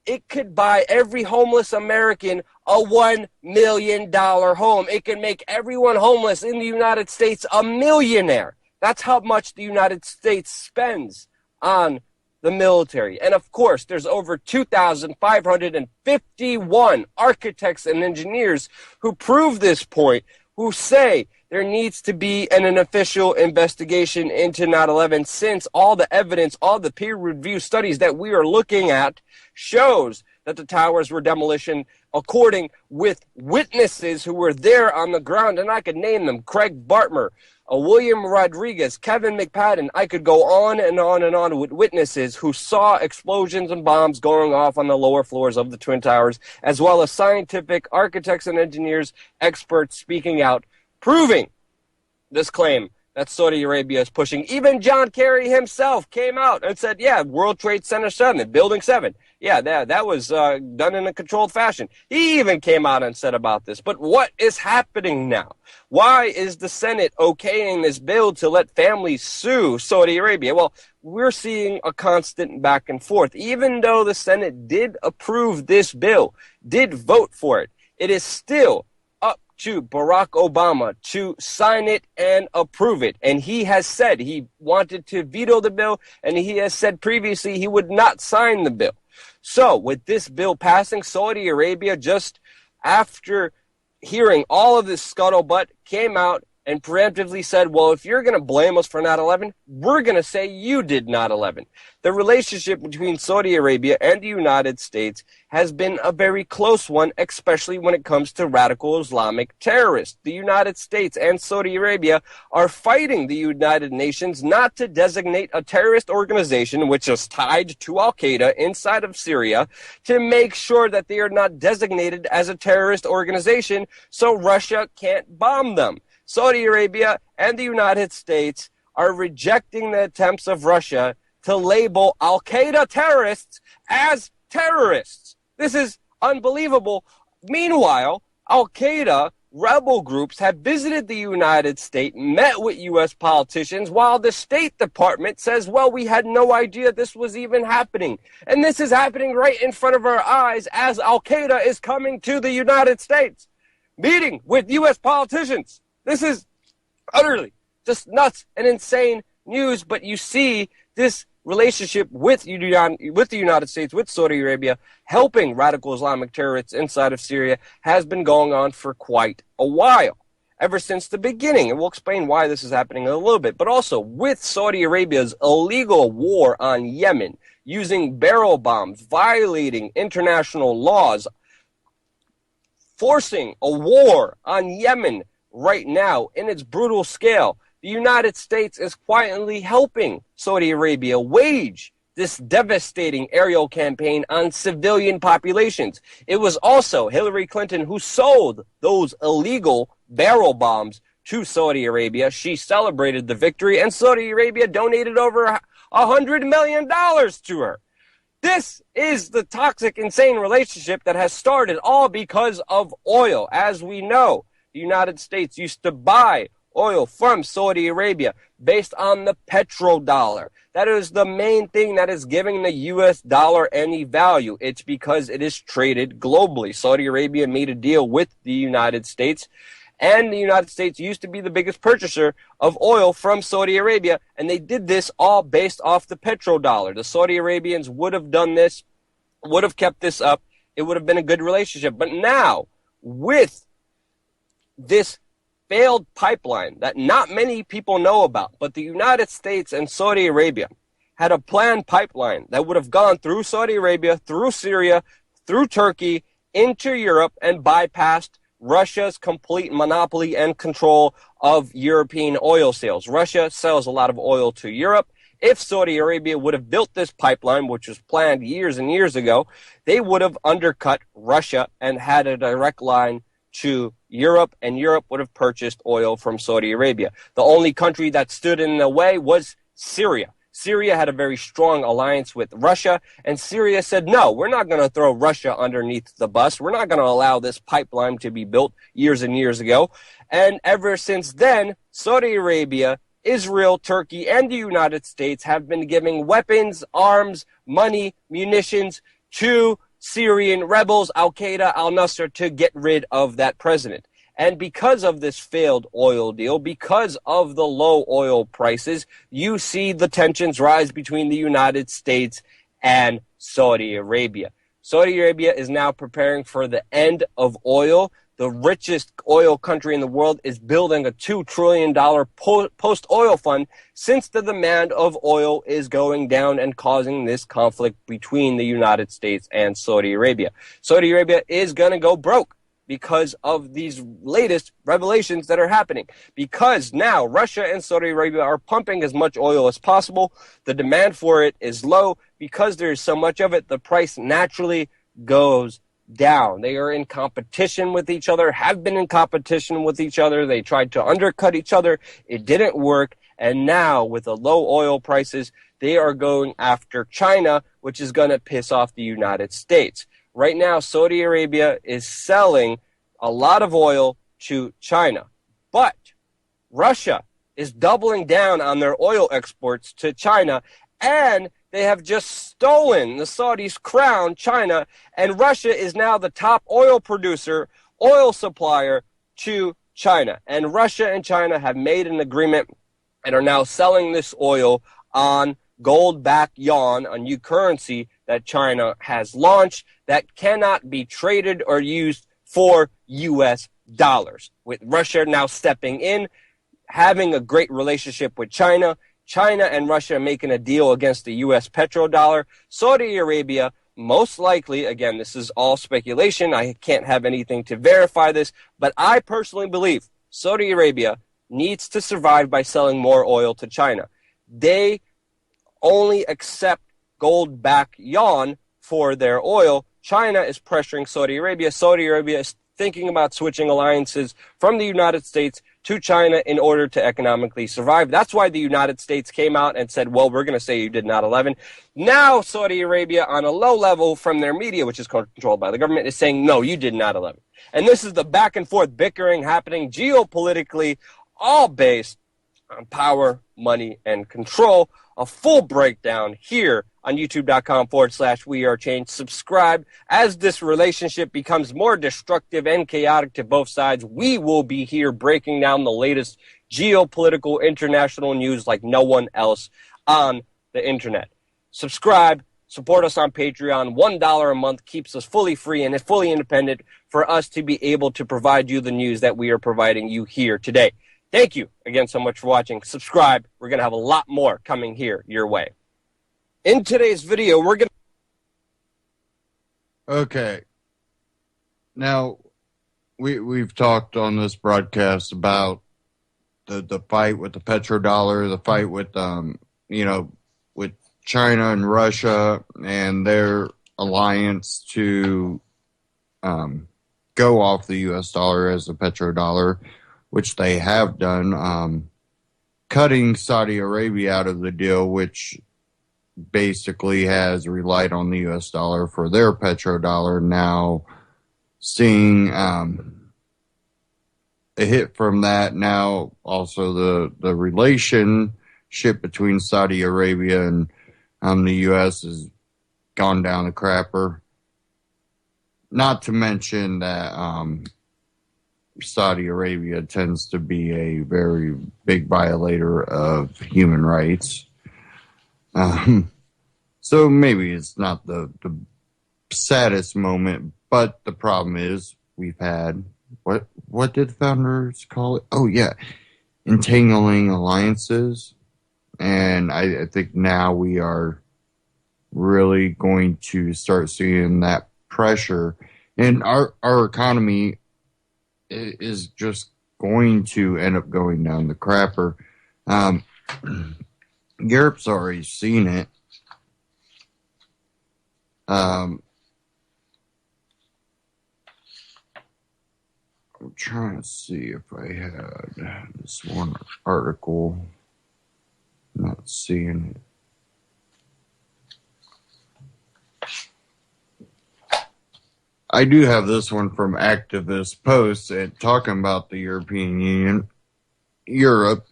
it could buy every homeless American a $1 million home. It can make everyone homeless in the United States a millionaire. That's how much the United States spends on the military. And of course, there's over 2,551 architects and engineers who prove this point, who say there needs to be an official investigation into 9/11, since all the evidence, all the peer-reviewed studies that we are looking at shows that the towers were according with witnesses who were there on the ground, and I could name them: Craig Bartmer, William Rodriguez, Kevin McPadden. I could go on and on and on with witnesses who saw explosions and bombs going off on the lower floors of the Twin Towers, as well as scientific architects and engineers, experts speaking out, proving this claim that Saudi Arabia is pushing. Even John Kerry himself came out and said, yeah, World Trade Center 7, Building 7. Yeah, that was done in a controlled fashion. He even came out and said about this. But what is happening now? Why is the Senate okaying this bill to let families sue Saudi Arabia? Well, we're seeing a constant back and forth. Even though the Senate did approve this bill, did vote for it, it is still to Barack Obama to sign it and approve it. And he has said he wanted to veto the bill, and he has said previously he would not sign the bill. So with this bill passing, Saudi Arabia, just after hearing all of this scuttlebutt, came out and preemptively said, well, if you're going to blame us for 9/11, we're going to say you did 9/11. The relationship between Saudi Arabia and the United States has been a very close one, especially when it comes to radical Islamic terrorists. The United States and Saudi Arabia are fighting the United Nations not to designate a terrorist organization which is tied to Al-Qaeda inside of Syria, to make sure that they are not designated as a terrorist organization so Russia can't bomb them. Saudi Arabia and the United States are rejecting the attempts of Russia to label Al-Qaeda terrorists as terrorists. This is unbelievable. Meanwhile, Al-Qaeda rebel groups have visited the United States, met with U.S. politicians, while the State Department says, well, we had no idea this was even happening. And this is happening right in front of our eyes as Al-Qaeda is coming to the United States, meeting with U.S. politicians. This is utterly just nuts and insane news, but you see this relationship with the United States, with Saudi Arabia, helping radical Islamic terrorists inside of Syria has been going on for quite a while, ever since the beginning. And we'll explain why this is happening in a little bit. But also with Saudi Arabia's illegal war on Yemen, using barrel bombs, violating international laws, forcing a war on Yemen right now in its brutal scale, the United States is quietly helping Saudi Arabia wage this devastating aerial campaign on civilian populations. It was also Hillary Clinton who sold those illegal barrel bombs to Saudi Arabia. She celebrated the victory, and Saudi Arabia donated over $100 million to her. This is the toxic, insane relationship that has started all because of oil. As we know, the United States used to buy oil from Saudi Arabia based on the petrodollar. That is the main thing that is giving the U.S. dollar any value. It's because it is traded globally. Saudi Arabia made a deal with the United States, and the United States used to be the biggest purchaser of oil from Saudi Arabia, and they did this all based off the petrodollar. The Saudi Arabians would have done this, would have kept this up. It would have been a good relationship. But now, with this failed pipeline that not many people know about, but the United States and Saudi Arabia had a planned pipeline that would have gone through Saudi Arabia, through Syria, through Turkey, into Europe, and bypassed Russia's complete monopoly and control of European oil sales. Russia sells a lot of oil to Europe. If Saudi Arabia would have built this pipeline, which was planned years and years ago, they would have undercut Russia and had a direct line to Europe, and Europe would have purchased oil from Saudi Arabia. The only country that stood in the way was Syria. Syria had a very strong alliance with Russia, and Syria said, no, we're not going to throw Russia underneath the bus. We're not going to allow this pipeline to be built years and years ago. And ever since then, Saudi Arabia, Israel, Turkey, and the United States have been giving weapons, arms, money, munitions to Syrian rebels, Al-Qaeda, al-Nusra, to get rid of that president. And because of this failed oil deal, because of the low oil prices, you see the tensions rise between the United States and Saudi Arabia. Saudi Arabia is now preparing for the end of oil. the richest oil country in the world, is building a $2 trillion post-oil fund since the demand of oil is going down and causing this conflict between the United States and Saudi Arabia. Saudi Arabia is going to go broke because of these latest revelations that are happening. Because now Russia and Saudi Arabia are pumping as much oil as possible. The demand for it is low. Because there is so much of it, the price naturally goes down. They are in competition with each other, have been in competition with each other. They tried to undercut each other. It didn't work. And now, with the low oil prices, they are going after China, which is going to piss off the United States. Right now, Saudi Arabia is selling a lot of oil to China. But Russia is doubling down on their oil exports to China, and they have just stolen the Saudis' crown, China, and Russia is now the top oil producer, oil supplier to China. And Russia and China have made an agreement and are now selling this oil on gold-backed yuan, a new currency that China has launched that cannot be traded or used for U.S. dollars. With Russia now stepping in, having a great relationship with China, China and Russia making a deal against the U.S. petrodollar. Saudi Arabia, most likely, again, this is all speculation. I can't have anything to verify this, but I personally believe Saudi Arabia needs to survive by selling more oil to China. They only accept gold-backed yuan for their oil. China is pressuring Saudi Arabia. Saudi Arabia is thinking about switching alliances from the United States to China in order to economically survive. That's why the United States came out and said, well, we're going to say you did 9/11. Now Saudi Arabia, on a low level from their media, which is controlled by the government, is saying, no, you did 9/11. And this is the back and forth bickering happening geopolitically, all based on power, money, and control. A full breakdown here on youtube.com/wearechange. Subscribe. As this relationship becomes more destructive and chaotic to both sides, we will be here breaking down the latest geopolitical international news like no one else on the internet. Subscribe. Support us on Patreon. $1 a month keeps us fully free and fully independent for us to be able to provide you the news that we are providing you here today. Thank you again so much for watching. Subscribe. We're going to have a lot more coming here your way. In today's video, we're going to... Okay. Now, we've talked on this broadcast about the fight with the petrodollar, the fight with, with China and Russia and their alliance to go off the U.S. dollar as the petrodollar, which they have done, cutting Saudi Arabia out of the deal, which basically has relied on the U.S. dollar for their petrodollar. Now seeing a hit from that, now also the relationship between Saudi Arabia and the U.S. has gone down the crapper. Not to mention that Saudi Arabia tends to be a very big violator of human rights. So maybe it's not the saddest moment, but the problem is we've had, what did the founders call it? Oh, yeah, entangling alliances. And I think now we are really going to start seeing that pressure. And our economy is just going to end up going down the crapper. Europe's already seen it. I'm trying to see if I had this one article. Not seeing it. I do have this one from Activist Posts talking about the European Union, Europe,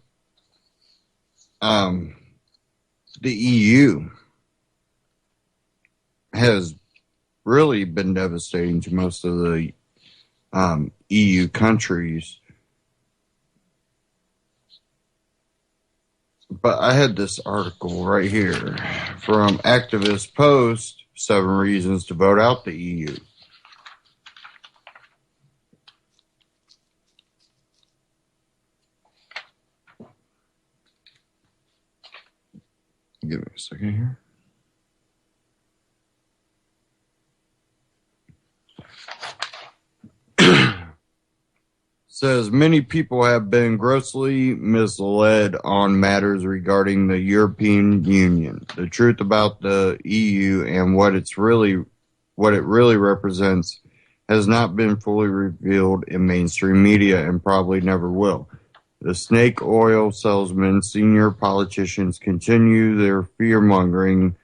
the EU has really been devastating to most of the EU countries. But I had this article right here from Activist Post, 7 reasons to vote out the EU. Give me a second here. Says many people have been grossly misled on matters regarding the European Union. The truth about the EU and what it really represents has not been fully revealed in mainstream media and probably never will. The snake oil salesmen, senior politicians continue their fear-mongering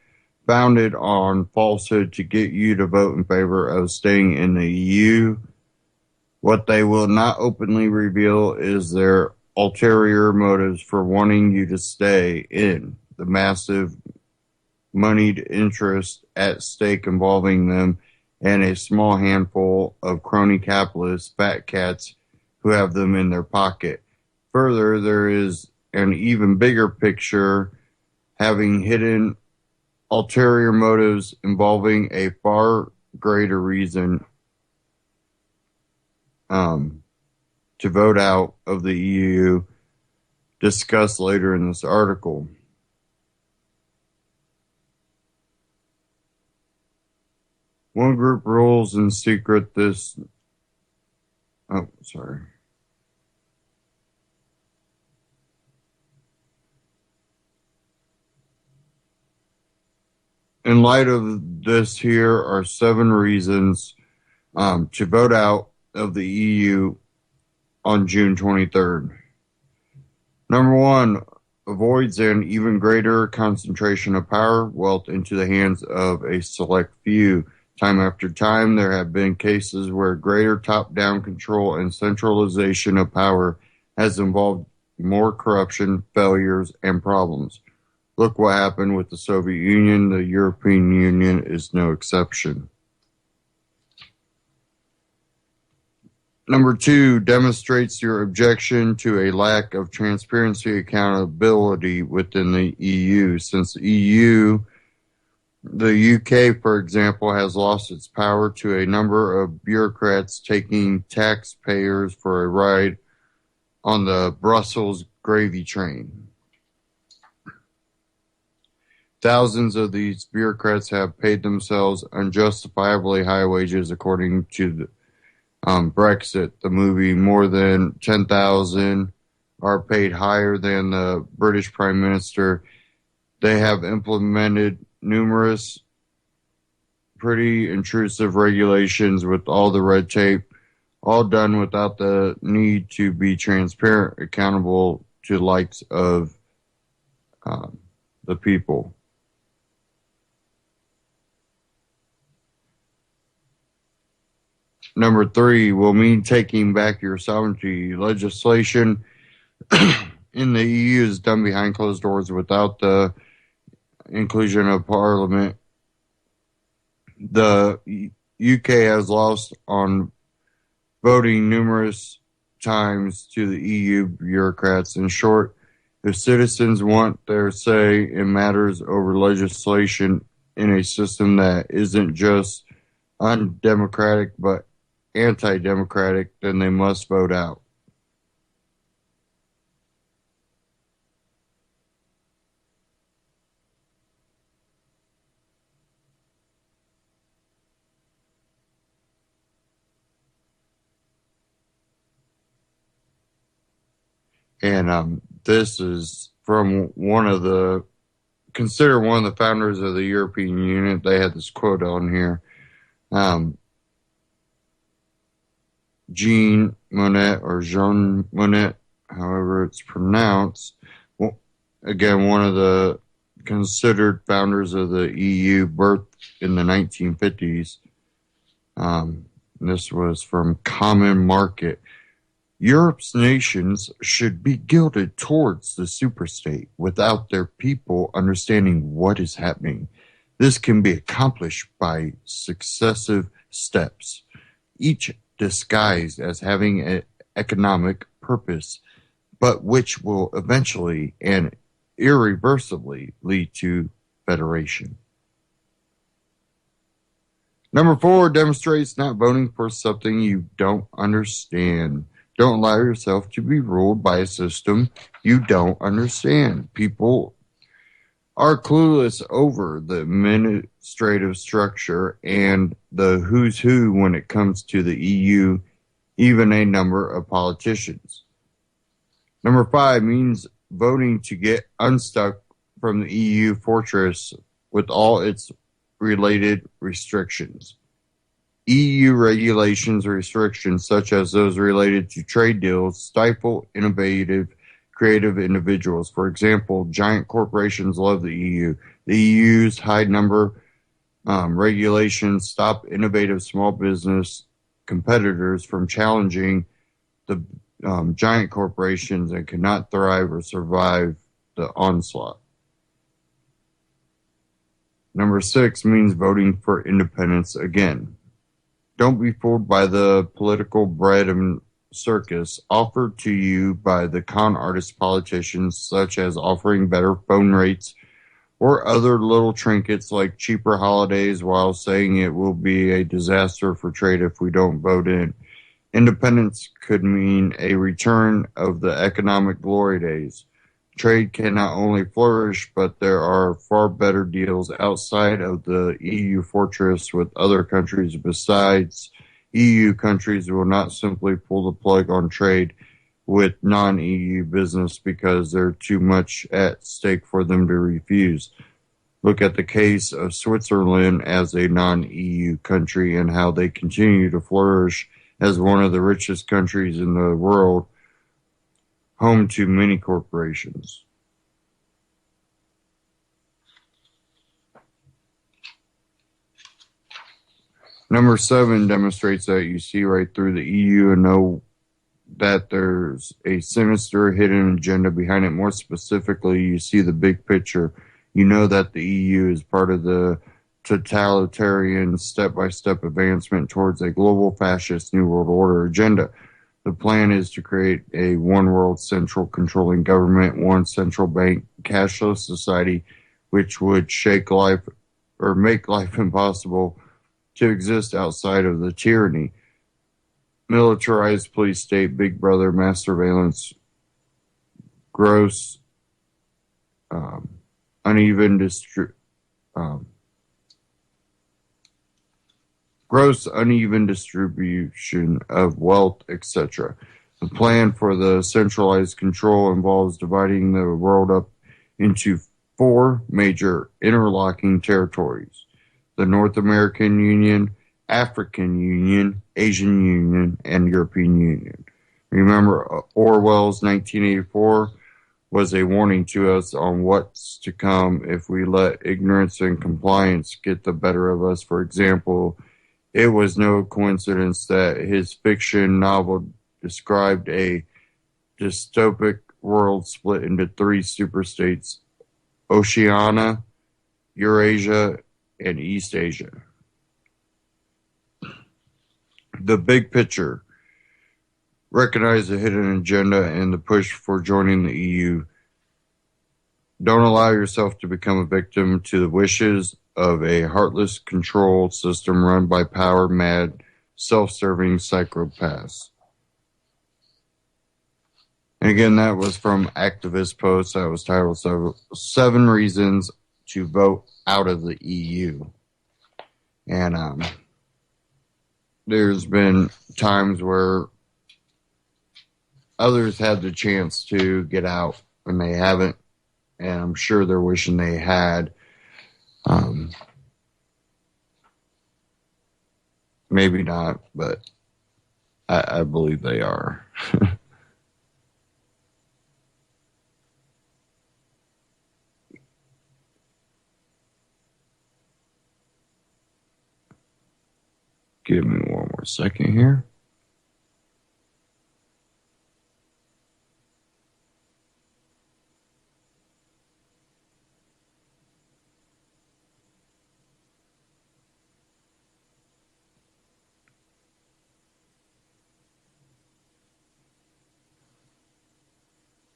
founded on falsehood to get you to vote in favor of staying in the EU. What they will not openly reveal is their ulterior motives for wanting you to stay in. The massive moneyed interest at stake involving them and a small handful of crony capitalists, fat cats, who have them in their pocket. Further, there is an even bigger picture having hidden ulterior motives involving a far greater reason to vote out of the EU, discussed later in this article. One group rules in secret this... Oh, sorry. In light of this, here are 7 reasons to vote out of the EU on June 23rd. Number 1, avoids an even greater concentration of power, wealth into the hands of a select few. Time after time, there have been cases where greater top-down control and centralization of power has involved more corruption, failures, and problems. Look what happened with the Soviet Union. The European Union is no exception. Number 2, demonstrates your objection to a lack of transparency and accountability within the EU. Since the UK, for example, has lost its power to a number of bureaucrats taking taxpayers for a ride on the Brussels gravy train. Thousands of these bureaucrats have paid themselves unjustifiably high wages, according to the Brexit, the movie. More than 10,000 are paid higher than the British Prime Minister. They have implemented numerous pretty intrusive regulations with all the red tape, all done without the need to be transparent, accountable to the likes of the people. Number 3 will mean taking back your sovereignty. Legislation in the EU is done behind closed doors without the inclusion of Parliament. The UK has lost on voting numerous times to the EU bureaucrats. In short, if citizens want their say in matters over legislation in a system that isn't just undemocratic but anti-democratic, then they must vote out. And this is from considered one of the founders of the European Union. They had this quote on here. Jean Monnet, or Jean Monnet, however it's pronounced. Well, again, one of the considered founders of the EU, birthed in the 1950s. This was from Common Market. Europe's nations should be guilted towards the superstate without their people understanding what is happening. This can be accomplished by successive steps, each disguised as having an economic purpose, but which will eventually and irreversibly lead to federation. Number 4, demonstrates not voting for something you don't understand. Don't allow yourself to be ruled by a system you don't understand. People are clueless over the administrative structure and the who's who when it comes to the EU, even a number of politicians. Number 5 means voting to get unstuck from the EU fortress with all its related restrictions. EU regulations or restrictions, such as those related to trade deals, stifle innovative, creative individuals. For example, giant corporations love the EU. The EU's high number regulations stop innovative small business competitors from challenging the giant corporations and cannot thrive or survive the onslaught. Number 6 means voting for independence again. Don't be fooled by the political bread and circus offered to you by the con artist politicians, such as offering better phone rates or other little trinkets like cheaper holidays, while saying it will be a disaster for trade if we don't vote in. Independence could mean a return of the economic glory days. Trade can not only flourish, but there are far better deals outside of the EU fortress with other countries besides EU countries will not simply pull the plug on trade with non-EU business because there's too much at stake for them to refuse. Look at the case of Switzerland as a non-EU country and how they continue to flourish as one of the richest countries in the world, home to many corporations. Number 7 demonstrates that you see right through the EU and know that there's a sinister hidden agenda behind it. More specifically, you see the big picture. You know that the EU is part of the totalitarian step-by-step advancement towards a global fascist New World Order agenda. The plan is to create a one world central controlling government, one central bank, cashless society, which would shake life or make life impossible to exist outside of the tyranny. Militarized police state, big brother, mass surveillance, gross, uneven distribution of wealth, etc. The plan for the centralized control involves dividing the world up into 4 major interlocking territories: the North American Union, African Union, Asian Union, and European Union. Remember, Orwell's 1984 was a warning to us on what's to come if we let ignorance and compliance get the better of us. For example, it was no coincidence that his fiction novel described a dystopic world split into 3 superstates: Oceania, Eurasia, and East Asia. The big picture. Recognize the hidden agenda and the push for joining the EU. Don't allow yourself to become a victim to the wishes of a heartless control system run by power-mad, self-serving psychopaths. And again, that was from Activist Post. That was titled 7 Reasons to Vote Out of the EU. And there's been times where others had the chance to get out and they haven't, and I'm sure they're wishing they had. Maybe not, but I believe they are. Give me one more second here.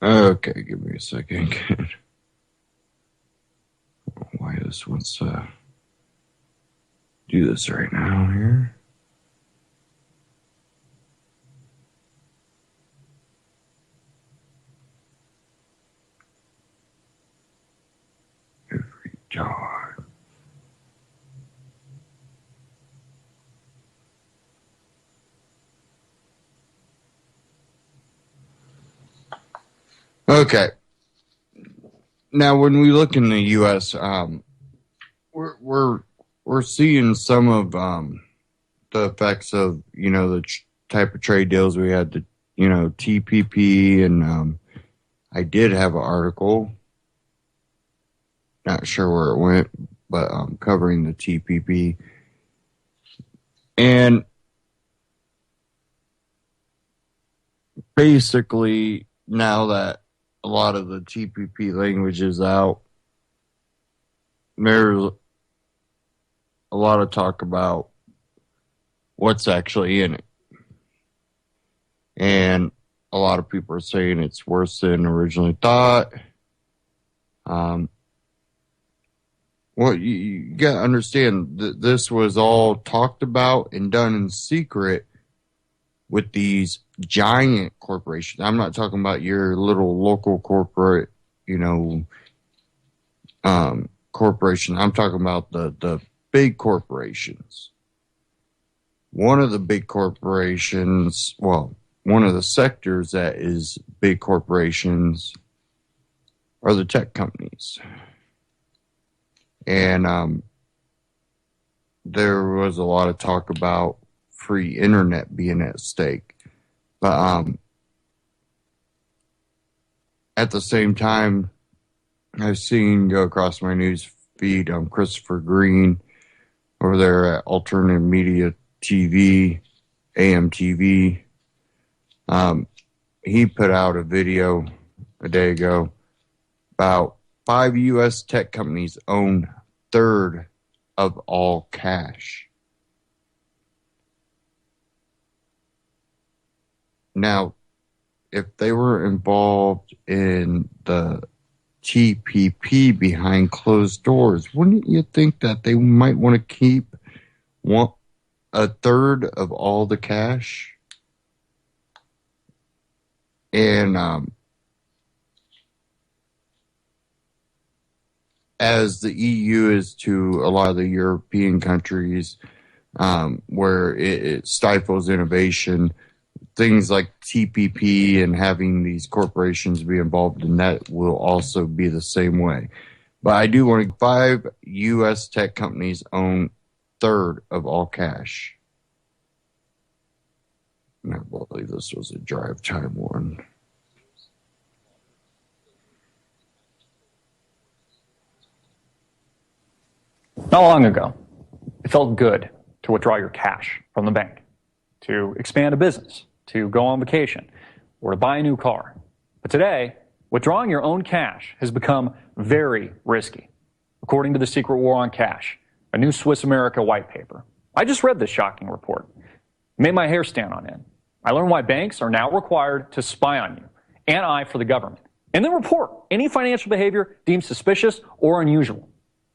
Okay, give me a second. Why this wants to do this right now here? Okay. Now, when we look in the U.S., we're seeing some of the effects of the type of trade deals we had, the TPP, and I did have an article, not sure where it went, but covering the TPP, and basically now that a lot of the TPP language is out, there's a lot of talk about what's actually in it. And a lot of people are saying it's worse than originally thought. Well, you got to understand that this was all talked about and done in secret with these giant corporations. I'm not talking about your little local corporate, corporation. I'm talking about the big corporations. One of the big corporations, one of the sectors that is big corporations are the tech companies. And there was a lot of talk about free internet being at stake. But at the same time, I've seen go across my news feed Christopher Green over there at Alternative Media TV, AMTV. He put out a video a day ago about 5 U.S. tech companies own a third of all cash. Now, if they were involved in the TPP behind closed doors, wouldn't you think that they might want to keep a third of all the cash? And as the EU is to a lot of the European countries, where it stifles innovation, things like TPP and having these corporations be involved in that will also be the same way. But I do want to, 5 U.S. tech companies own third of all cash. I believe this was a drive time one. Not long ago, it felt good to withdraw your cash from the bank, to expand a business, to go on vacation, or to buy a new car. But today, withdrawing your own cash has become very risky, according to the Secret War on Cash, a new Swiss America white paper. I just read this shocking report. It made my hair stand on end. I learned why banks are now required to spy on you and eye for the government, and then report any financial behavior deemed suspicious or unusual.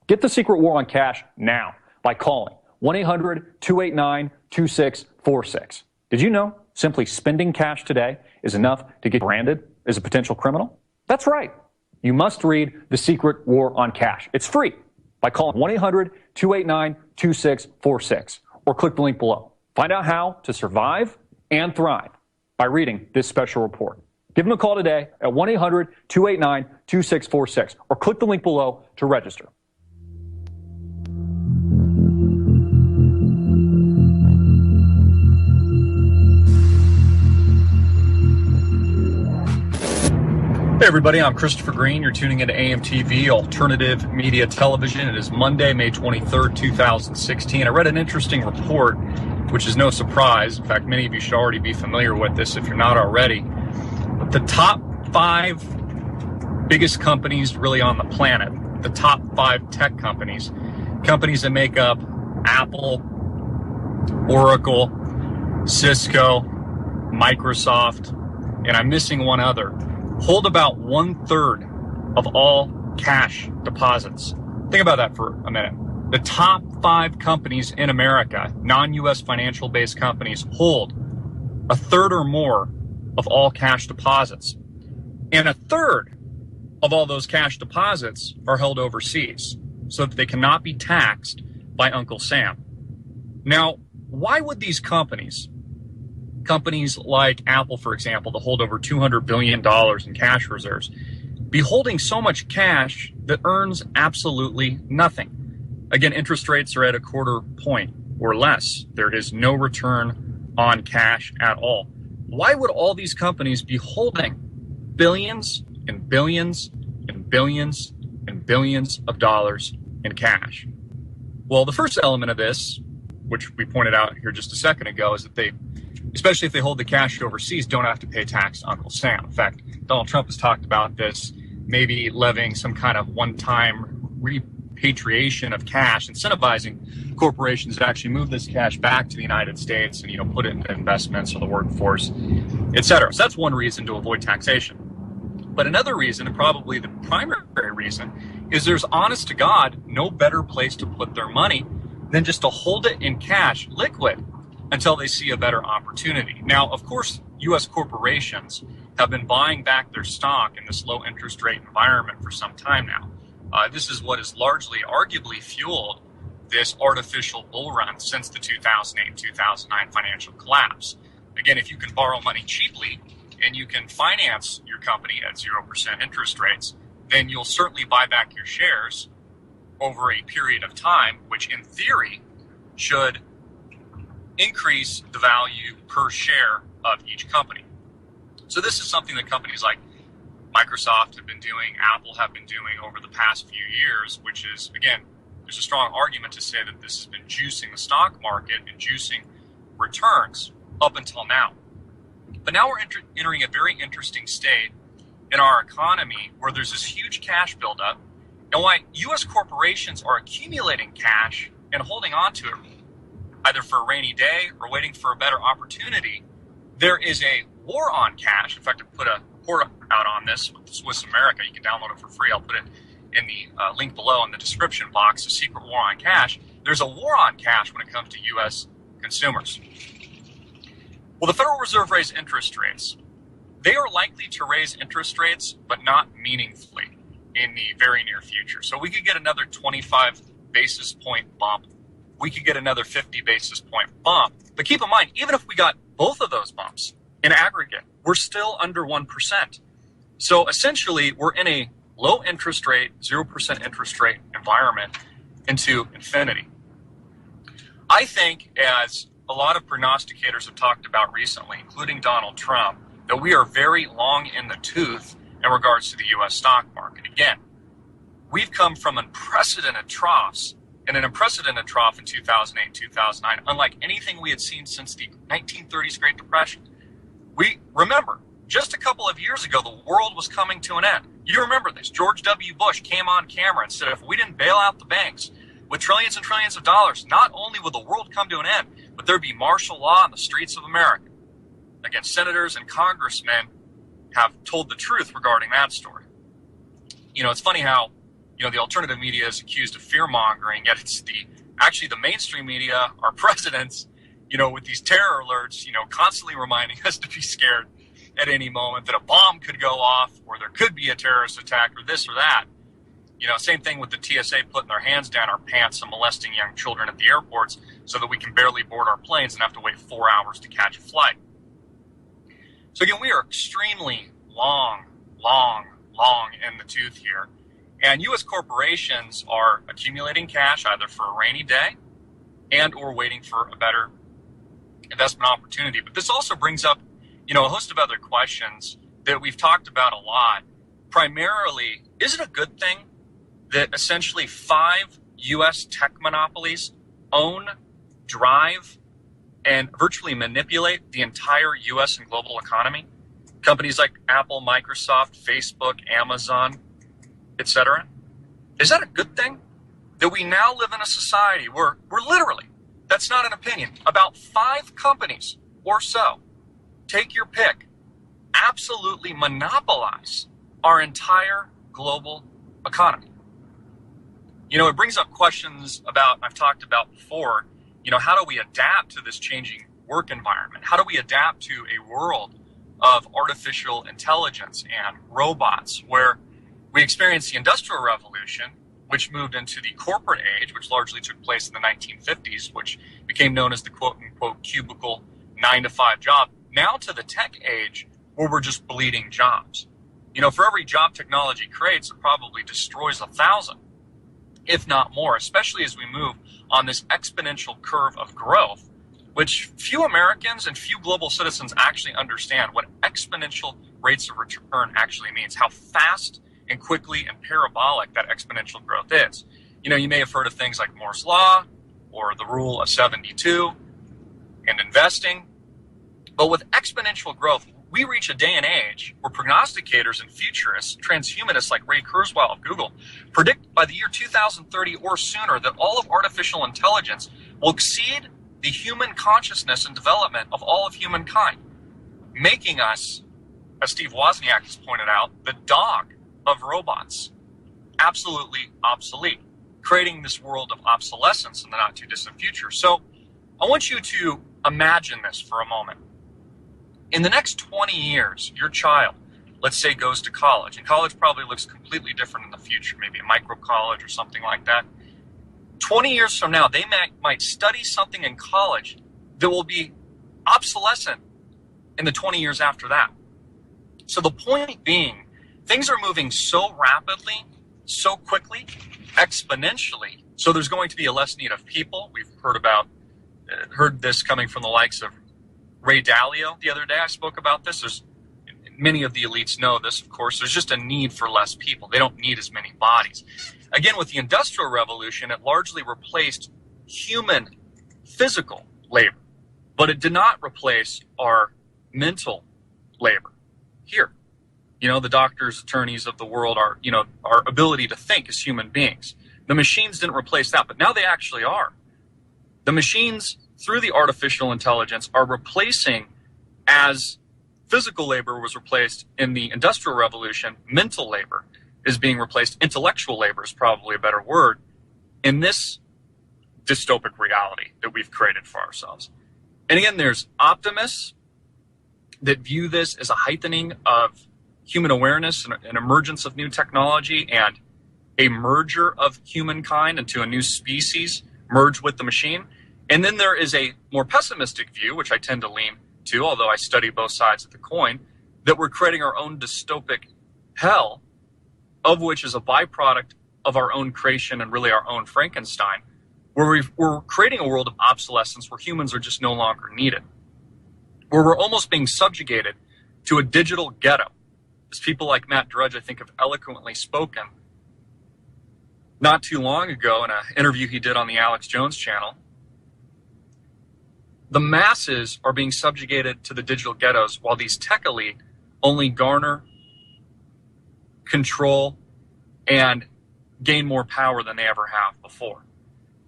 Get the Secret War on Cash now by calling 1-800-289-2646. Did you know simply spending cash today is enough to get branded as a potential criminal? That's right. You must read The Secret War on Cash. It's free by calling 1-800-289-2646 or click the link below. Find out how to survive and thrive by reading this special report. Give them a call today at 1-800-289-2646 or click the link below to register. Hey everybody, I'm Christopher Green. You're tuning into AMTV, Alternative Media Television. It is Monday, May 23rd, 2016. I read an interesting report, which is no surprise. In fact, many of you should already be familiar with this if you're not already. But the top 5 biggest companies really on the planet, the top 5 tech companies, companies that make up Apple, Oracle, Cisco, Microsoft, and I'm missing one other, hold about 1/3 of all cash deposits. Think about that for a minute. The top 5 companies in America, non-U.S. financial-based companies, hold 1/3 or more of all cash deposits. And 1/3 of all those cash deposits are held overseas so that they cannot be taxed by Uncle Sam. Now, why would these companies companies like Apple, for example, that hold over $200 billion in cash reserves, be holding so much cash that earns absolutely nothing. Again, interest rates are at a quarter point or less. There is no return on cash at all. Why would all these companies be holding billions and billions and billions and billions of dollars in cash? Well, the first element of this, which we pointed out here just a second ago, is that they, especially if they hold the cash overseas, don't have to pay tax to Uncle Sam. In fact, Donald Trump has talked about this, maybe levying some kind of one-time repatriation of cash, incentivizing corporations to actually move this cash back to the United States and, put it into investments or the workforce, et cetera. So that's one reason to avoid taxation. But another reason, and probably the primary reason, is there's, honest to God, no better place to put their money than just to hold it in cash, liquid, until they see a better opportunity. Now, of course, U.S. corporations have been buying back their stock in this low interest rate environment for some time now. This is what has largely, arguably, fueled this artificial bull run since the 2008-2009 financial collapse. Again, if you can borrow money cheaply and you can finance your company at 0% interest rates, then you'll certainly buy back your shares over a period of time, which in theory should increase the value per share of each company. So this is something that companies like Microsoft have been doing, Apple have been doing over the past few years, which is, again, there's a strong argument to say that this has been juicing the stock market and juicing returns up until now. But now we're entering a very interesting state in our economy where there's this huge cash buildup, and why U.S. corporations are accumulating cash and holding on to it, either for a rainy day or waiting for a better opportunity. There is a war on cash. In fact, I put a report out on this with Swiss America. You can download it for free. I'll put it in the link below in the description box, The Secret War on Cash. There's a war on cash when it comes to U.S. consumers. Well, the Federal Reserve raised interest rates. They are likely to raise interest rates, but not meaningfully in the very near future. So we could get another 25 basis point bump. We could get another 50 basis point bump. But keep in mind, even if we got both of those bumps in aggregate, we're still under 1%. So essentially, we're in a low interest rate, 0% interest rate environment into infinity. I think, as a lot of prognosticators have talked about recently, including Donald Trump, that we are very long in the tooth in regards to the U.S. stock market. Again, we've come from unprecedented troughs, and an unprecedented trough in 2008, 2009, unlike anything we had seen since the 1930s Great Depression. We remember, just a couple of years ago, the world was coming to an end. You remember this. George W. Bush came on camera and said, if we didn't bail out the banks with trillions and trillions of dollars, not only would the world come to an end, but there'd be martial law in the streets of America. Again, senators and congressmen have told the truth regarding that story. It's funny how, the alternative media is accused of fear-mongering, yet it's actually the mainstream media, our presidents, with these terror alerts, constantly reminding us to be scared at any moment that a bomb could go off or there could be a terrorist attack or this or that. Same thing with the TSA putting their hands down our pants and molesting young children at the airports so that we can barely board our planes and have to wait 4 hours to catch a flight. So again, we are extremely long in the tooth here. And U.S. corporations are accumulating cash either for a rainy day and or waiting for a better investment opportunity. But this also brings up, a host of other questions that we've talked about a lot. Primarily, is it a good thing that essentially 5 U.S. tech monopolies own, drive, and virtually manipulate the entire U.S. and global economy? Companies like Apple, Microsoft, Facebook, Amazon, etc. Is that a good thing? That we now live in a society where we're literally, that's not an opinion, about 5 companies or so, take your pick, absolutely monopolize our entire global economy. It brings up questions about, I've talked about before, how do we adapt to this changing work environment? How do we adapt to a world of artificial intelligence and robots where we experienced the Industrial Revolution, which moved into the corporate age, which largely took place in the 1950s, which became known as the quote-unquote cubicle 9-to-5 job. now to the tech age where we're just bleeding jobs. You know, for every job technology creates, it probably destroys 1,000, if not more, especially as we move on this exponential curve of growth, which few Americans and few global citizens actually understand what exponential rates of return actually means, how fast and quickly and parabolic that exponential growth is. You know, you may have heard of things like Moore's Law or the rule of 72 in investing, but with exponential growth, we reach a day and age where prognosticators and futurists, transhumanists like Ray Kurzweil of Google, predict by the year 2030 or sooner that all of artificial intelligence will exceed the human consciousness and development of all of humankind, making us, as Steve Wozniak has pointed out, the dog of robots, absolutely obsolete, creating this world of obsolescence in the not too distant future. So I want you to imagine this for a moment. In the next 20 years, your child, let's say, goes to college, and college probably looks completely different in the future, maybe a micro college or something like that. 20 years from now, they might study something in college that will be obsolescent in the 20 years after that. So the point being, things are moving so rapidly, so quickly, exponentially, so there's going to be a less need of people. We've heard this coming from the likes of Ray Dalio the other day. I spoke about this. Many of the elites know this, of course. There's just a need for less people. They don't need as many bodies. Again, with the Industrial Revolution, it largely replaced human physical labor, but it did not replace our mental labor. Here, you know, the doctors, attorneys of the world, our ability to think as human beings. The machines didn't replace that, but now they actually are. The machines, through the artificial intelligence, are replacing, as physical labor was replaced in the Industrial Revolution, mental labor is being replaced. Intellectual labor is probably a better word in this dystopic reality that we've created for ourselves. And again, there's optimists that view this as a heightening of human awareness and an emergence of new technology and a merger of humankind into a new species merged with the machine. And then there is a more pessimistic view, which I tend to lean to, although I study both sides of the coin, that we're creating our own dystopic hell, of which is a byproduct of our own creation and really our own Frankenstein, where we're creating a world of obsolescence where humans are just no longer needed, where we're almost being subjugated to a digital ghetto. As people like Matt Drudge, I think, have eloquently spoken not too long ago in an interview he did on the Alex Jones channel. The masses are being subjugated to the digital ghettos while these tech elite only garner, control, and gain more power than they ever have before.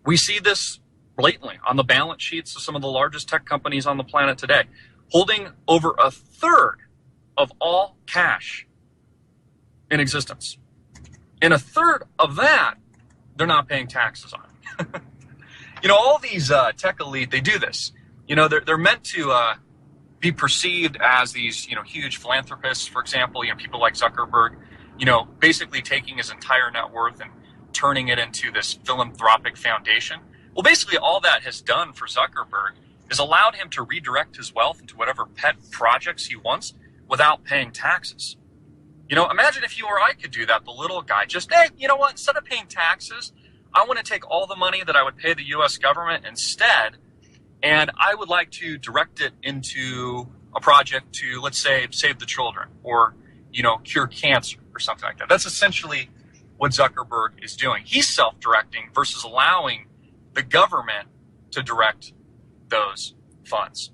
We see this blatantly on the balance sheets of some of the largest tech companies on the planet today, holding over a third of all cash in existence. And a third of that, they're not paying taxes on. You know, all these tech elite, they do this. You know, they're meant to be perceived as these, huge philanthropists, for example, people like Zuckerberg, basically taking his entire net worth and turning it into this philanthropic foundation. Well, basically all that has done for Zuckerberg is allowed him to redirect his wealth into whatever pet projects he wants without paying taxes. Imagine if you or I could do that, the little guy, just, hey, you know what, instead of paying taxes, I want to take all the money that I would pay the U.S. government instead, and I would like to direct it into a project to, let's say, save the children or, cure cancer or something like that. That's essentially what Zuckerberg is doing. He's self-directing versus allowing the government to direct those funds.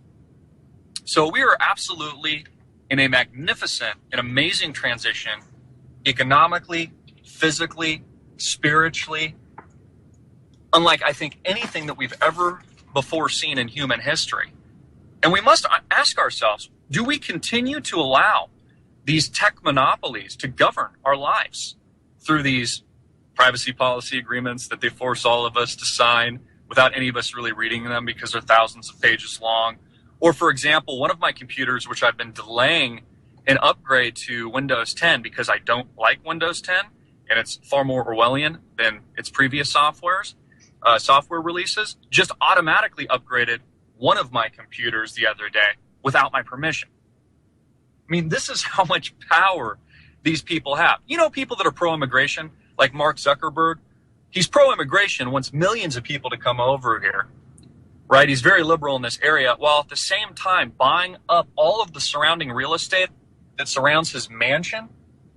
So we are absolutely in a magnificent and amazing transition, economically, physically, spiritually, unlike, I think, anything that we've ever before seen in human history. And we must ask ourselves, do we continue to allow these tech monopolies to govern our lives through these privacy policy agreements that they force all of us to sign without any of us really reading them because they're thousands of pages long? Or, for example, one of my computers, which I've been delaying an upgrade to Windows 10 because I don't like Windows 10, and it's far more Orwellian than its previous software releases, just automatically upgraded one of my computers the other day without my permission. I mean, this is how much power these people have. You know, people that are pro-immigration, like Mark Zuckerberg, he's pro-immigration, wants millions of people to come over here, right? He's very liberal in this area, while at the same time buying up all of the surrounding real estate that surrounds his mansion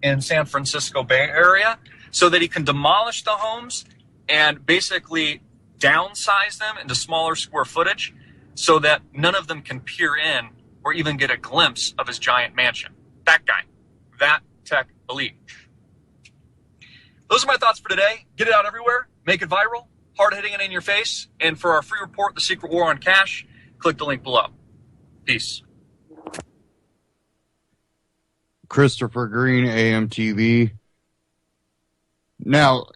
in San Francisco Bay Area so that he can demolish the homes and basically downsize them into smaller square footage so that none of them can peer in or even get a glimpse of his giant mansion. That guy, that tech elite. Those are my thoughts for today. Get it out everywhere, make it viral, hard hitting it in your face. And for our free report, The Secret War on Cash, click the link below. Peace. Christopher Green, AMTV. Now,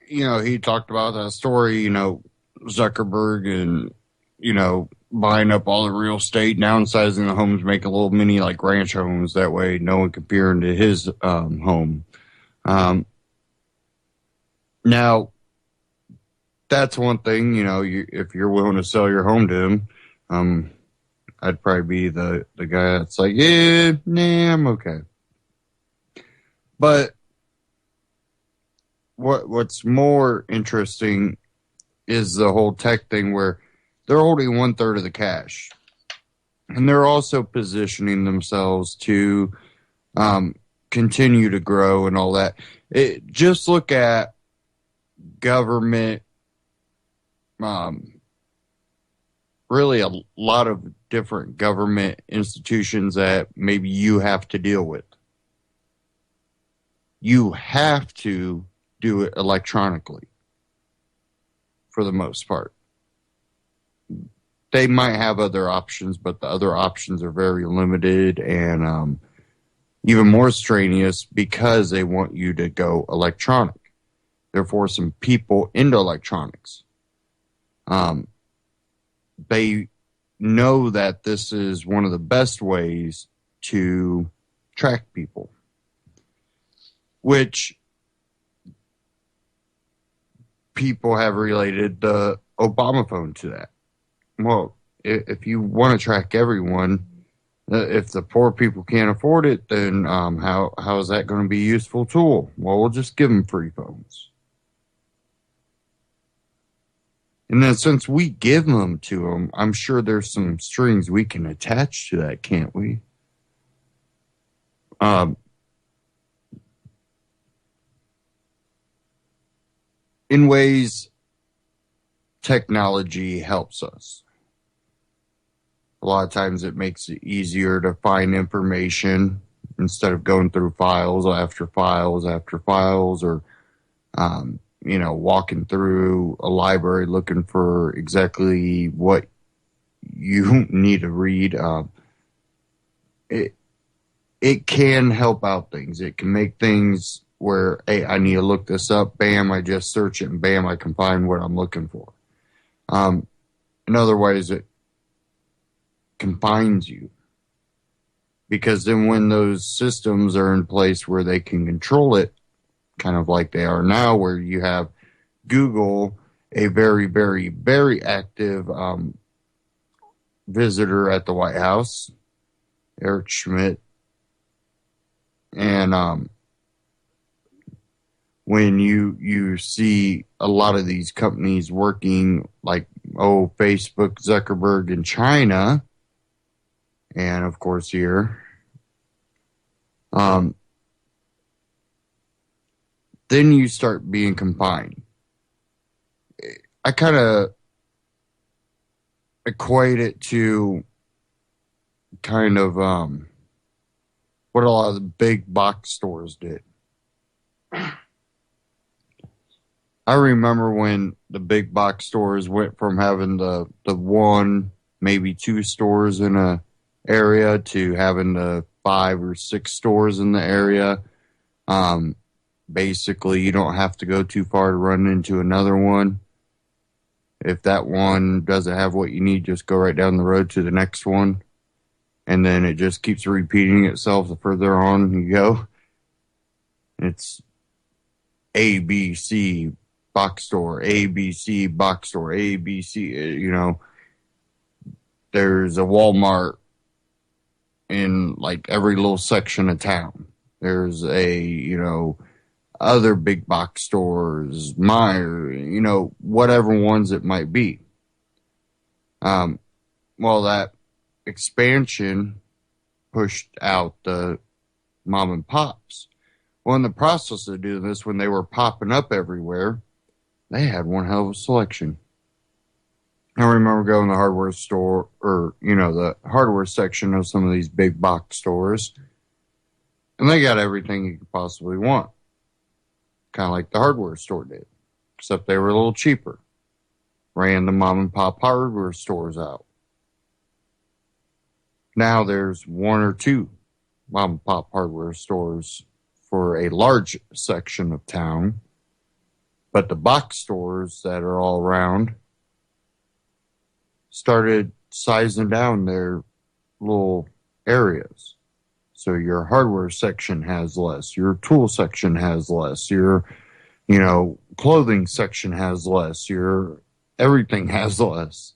you know, he talked about that story, you know, Zuckerberg and, you know, buying up all the real estate, downsizing the homes, making little mini like ranch homes. That way no one could peer into his home. Now, that's one thing, you know, if you're willing to sell your home to him, I'd probably be the guy that's like, yeah, nah, I'm okay. But what's more interesting is the whole tech thing where they're holding 1/3 of the cash. And they're also positioning themselves to continue to grow and all that. Just look at government, really a lot of different government institutions that maybe you have to deal with. You have to do it electronically for the most part. They might have other options, but the other options are very limited and even more strenuous because they want you to go electronic. They're forcing people into electronics. They know that this is one of the best ways to track people, which people have related the Obama phone to that. Well, if you want to track everyone, if the poor people can't afford it, then how is that going to be a useful tool? Well, we'll just give them free phones. And then since we give them to them, I'm sure there's some strings we can attach to that, can't we? In ways, technology helps us. A lot of times it makes it easier to find information instead of going through files after files after files or, you know, walking through a library looking for exactly what you need to read. It can help out things. It can make things where, hey, I need to look this up. Bam, I just search it, and bam, I can find what I'm looking for. In other ways, it confines you. Because then when those systems are in place where they can control it, kind of like they are now, where you have Google, a very, very, very active visitor at the White House, Eric Schmidt, and when you see a lot of these companies working like, Facebook, Zuckerberg in China, and of course here, then you start being confined. I kind of equate it to kind of what a lot of the big box stores did. I remember when the big box stores went from having the one, maybe two stores in a area to having the 5 or 6 stores in the area. Basically, you don't have to go too far to run into another one. If that one doesn't have what you need, just go right down the road to the next one. And then it just keeps repeating itself the further on you go. It's ABC box store, ABC box store, ABC, you know. There's a Walmart in like every little section of town. There's other big box stores, Meijer, whatever ones it might be. Well, that expansion pushed out the mom and pops. Well, in the process of doing this, when they were popping up everywhere, they had one hell of a selection. I remember going to the hardware store, or, the hardware section of some of these big box stores, and they got everything you could possibly want. Kind of like the hardware store did, except they were a little cheaper. Ran the mom and pop hardware stores out. Now there's one or two mom and pop hardware stores for a large section of town, but the box stores that are all around started sizing down their little areas. So your hardware section has less, your tool section has less, your, clothing section has less, your everything has less.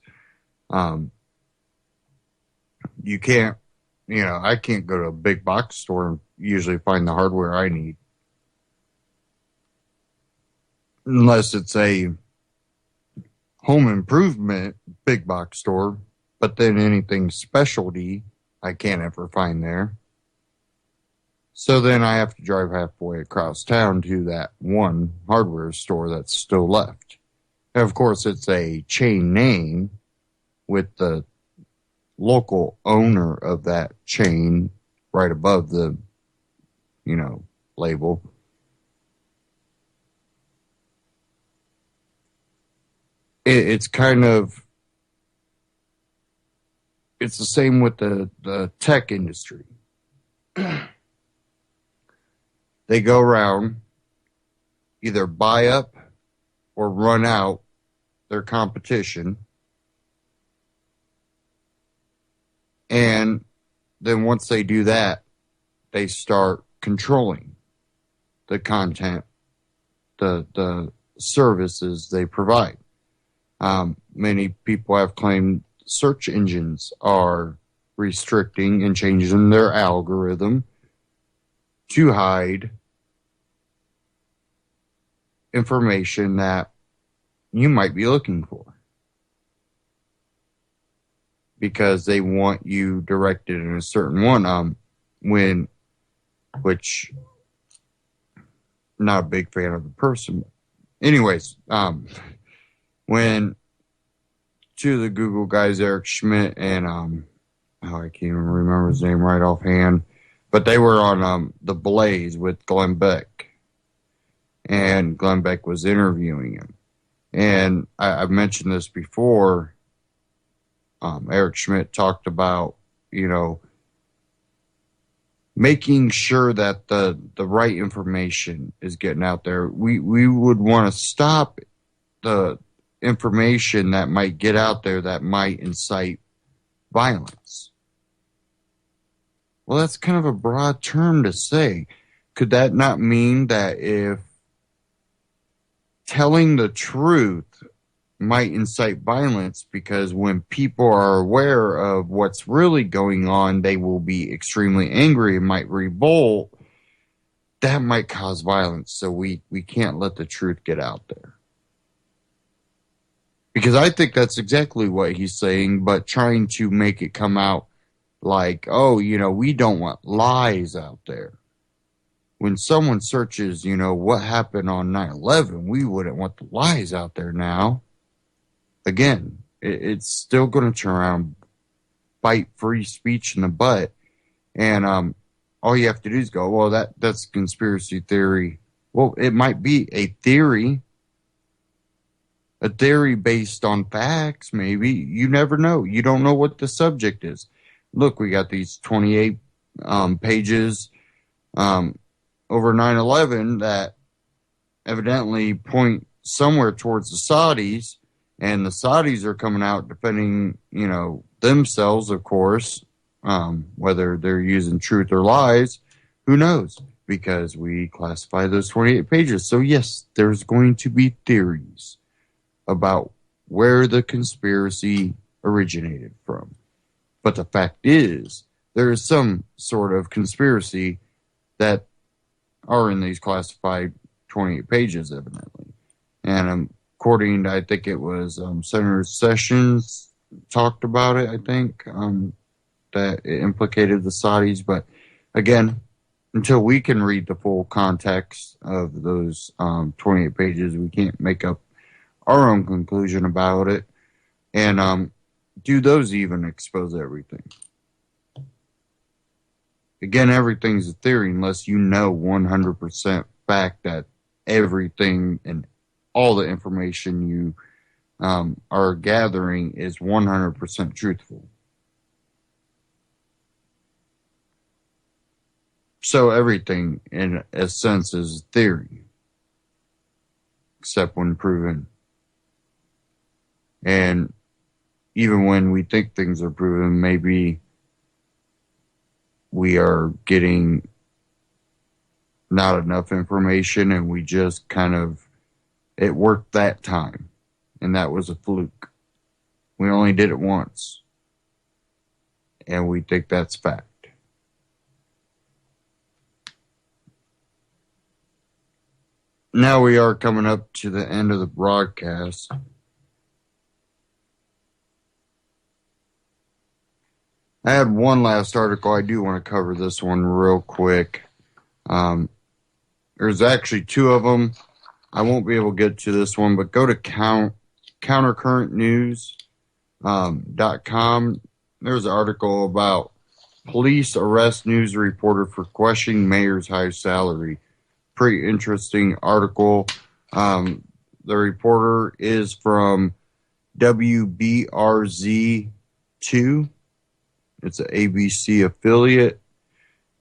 You can't, I can't go to a big box store and usually find the hardware I need. Unless it's a home improvement big box store, but then anything specialty I can't ever find there. So then I have to drive halfway across town to that one hardware store that's still left. And of course, it's a chain name with the local owner of that chain right above the, label. It's it's the same with the tech industry. They go around, either buy up or run out their competition. And then once they do that, they start controlling the content, the services they provide. Many people have claimed search engines are restricting and changing their algorithm to hide information that you might be looking for, because they want you directed in a certain one. Which not a big fan of the person. Anyways, when two of the Google guys, Eric Schmidt and I can't even remember his name right offhand, but they were on The Blaze with Glenn Beck, and Glenn Beck was interviewing him. And I've mentioned this before. Eric Schmidt talked about, making sure that the right information is getting out there. We would want to stop the information that might get out there that might incite violence. Well, that's kind of a broad term to say. Could that not mean that if telling the truth might incite violence, because when people are aware of what's really going on, they will be extremely angry and might revolt? That might cause violence, so we can't let the truth get out there. Because I think that's exactly what he's saying, but trying to make it come out like, we don't want lies out there. When someone searches, what happened on 9/11, we wouldn't want the lies out there now. Again, it's still going to turn around, bite free speech in the butt. And all you have to do is go, well, that's conspiracy theory. Well, it might be a theory based on facts, maybe. You never know. You don't know what the subject is. Look, we got these 28 pages over 9/11 that evidently point somewhere towards the Saudis, and the Saudis are coming out defending, themselves, of course, whether they're using truth or lies, who knows, because we classify those 28 pages. So yes, there's going to be theories about where the conspiracy originated from. But the fact is, there is some sort of conspiracy that are in these classified 28 pages, evidently. And according to, I think it was Senator Sessions talked about it, I think, that it implicated the Saudis. But again, until we can read the full context of those 28 pages, we can't make up our own conclusion about it. And do those even expose everything? Again, everything's a theory unless you know 100% fact that everything and all the information you are gathering is 100% truthful. So everything, in a sense, is theory, except when proven. And even when we think things are proven, maybe we are getting not enough information and we just kind of, it worked that time. And that was a fluke. We only did it once. And we think that's fact. Now we are coming up to the end of the broadcast. I had one last article. I do want to cover this one real quick. There's actually two of them. I won't be able to get to this one, but go to countercurrentnews.com. There's an article about police arrest news reporter for questioning mayor's high salary. Pretty interesting article. The reporter is from WBRZ2. It's an ABC affiliate.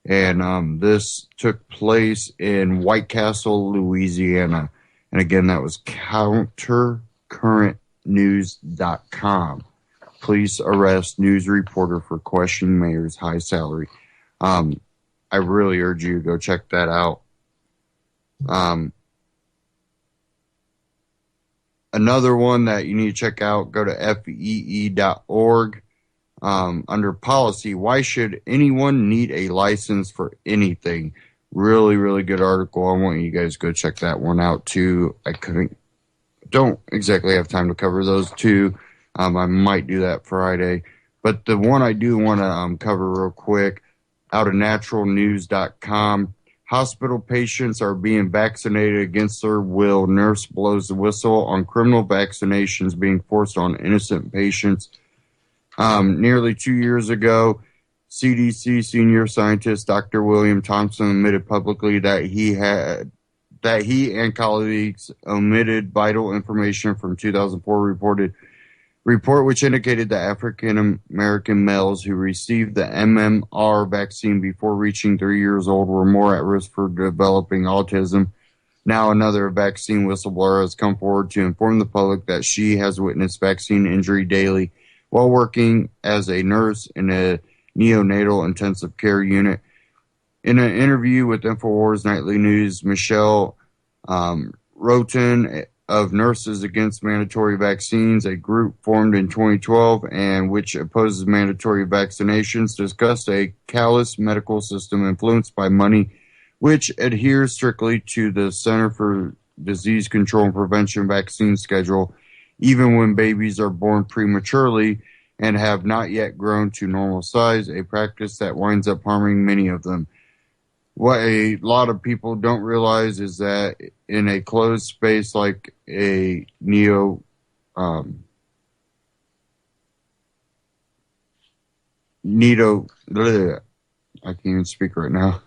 And this took place in White Castle, Louisiana. And again, that was countercurrentnews.com. Police arrest news reporter for questioning mayor's high salary. I really urge you to go check that out. Another one that you need to check out, go to fee.org. Under policy, why should anyone need a license for anything? Really, really good article. I want you guys to go check that one out too. Don't exactly have time to cover those two. I might do that Friday. But the one I do want to cover real quick, out of naturalnews.com. Hospital patients are being vaccinated against their will. Nurse blows the whistle on criminal vaccinations being forced on innocent patients. Nearly 2 years ago, CDC senior scientist Dr. William Thompson admitted publicly that he and colleagues omitted vital information from 2004 report which indicated that African American males who received the MMR vaccine before reaching 3 years old were more at risk for developing autism. Now another vaccine whistleblower has come forward to inform the public that she has witnessed vaccine injury daily while working as a nurse in a neonatal intensive care unit. In an interview with InfoWars Nightly News, Michelle Roten of Nurses Against Mandatory Vaccines, a group formed in 2012 and which opposes mandatory vaccinations, discussed a callous medical system influenced by money, which adheres strictly to the Center for Disease Control and Prevention vaccine schedule, even when babies are born prematurely and have not yet grown to normal size, a practice that winds up harming many of them. What a lot of people don't realize is that in a closed space like a I can't even speak right now.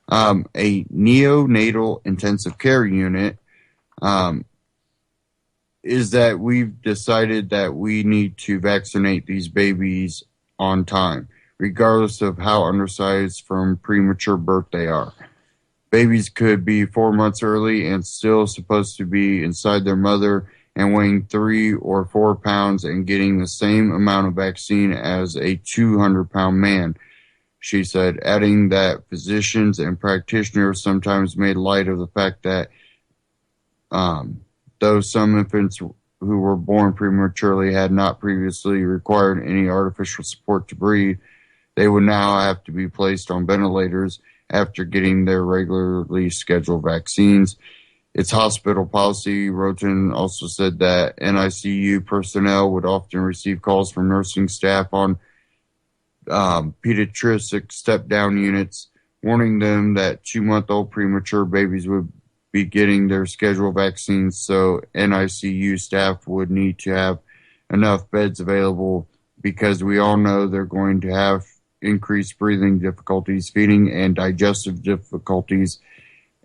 A neonatal intensive care unit, is that we've decided that we need to vaccinate these babies on time, regardless of how undersized from premature birth they are. Babies could be 4 months early and still supposed to be inside their mother and weighing 3 or 4 pounds and getting the same amount of vaccine as a 200-pound man, she said, adding that physicians and practitioners sometimes made light of the fact that though some infants who were born prematurely had not previously required any artificial support to breathe, They would now have to be placed on ventilators after getting their regularly scheduled vaccines. It's hospital policy. Roten also said that NICU personnel would often receive calls from nursing staff on pediatric step-down units, warning them that 2-month-old premature babies would be getting their scheduled vaccines, so NICU staff would need to have enough beds available because we all know they're going to have increased breathing difficulties, feeding and digestive difficulties,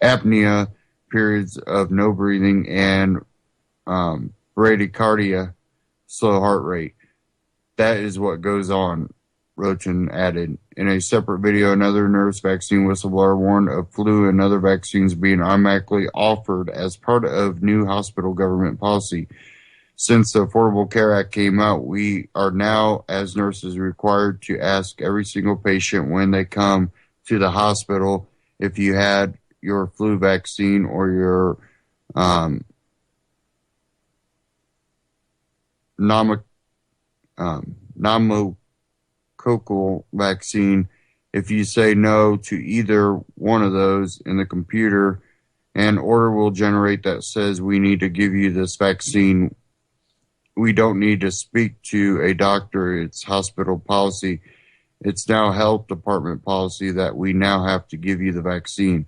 apnea, periods of no breathing, and bradycardia, slow heart rate. That is what goes on, Roten added. In a separate video, another nurse vaccine whistleblower warned of flu and other vaccines being automatically offered as part of new hospital government policy. Since the Affordable Care Act came out, we are now, as nurses, required to ask every single patient when they come to the hospital if you had your flu vaccine or your pneumococcal vaccine. If you say no to either one of those in the computer, an order will generate that says we need to give you this vaccine. We don't need to speak to a doctor. It's hospital policy. It's now health department policy that we now have to give you the vaccine.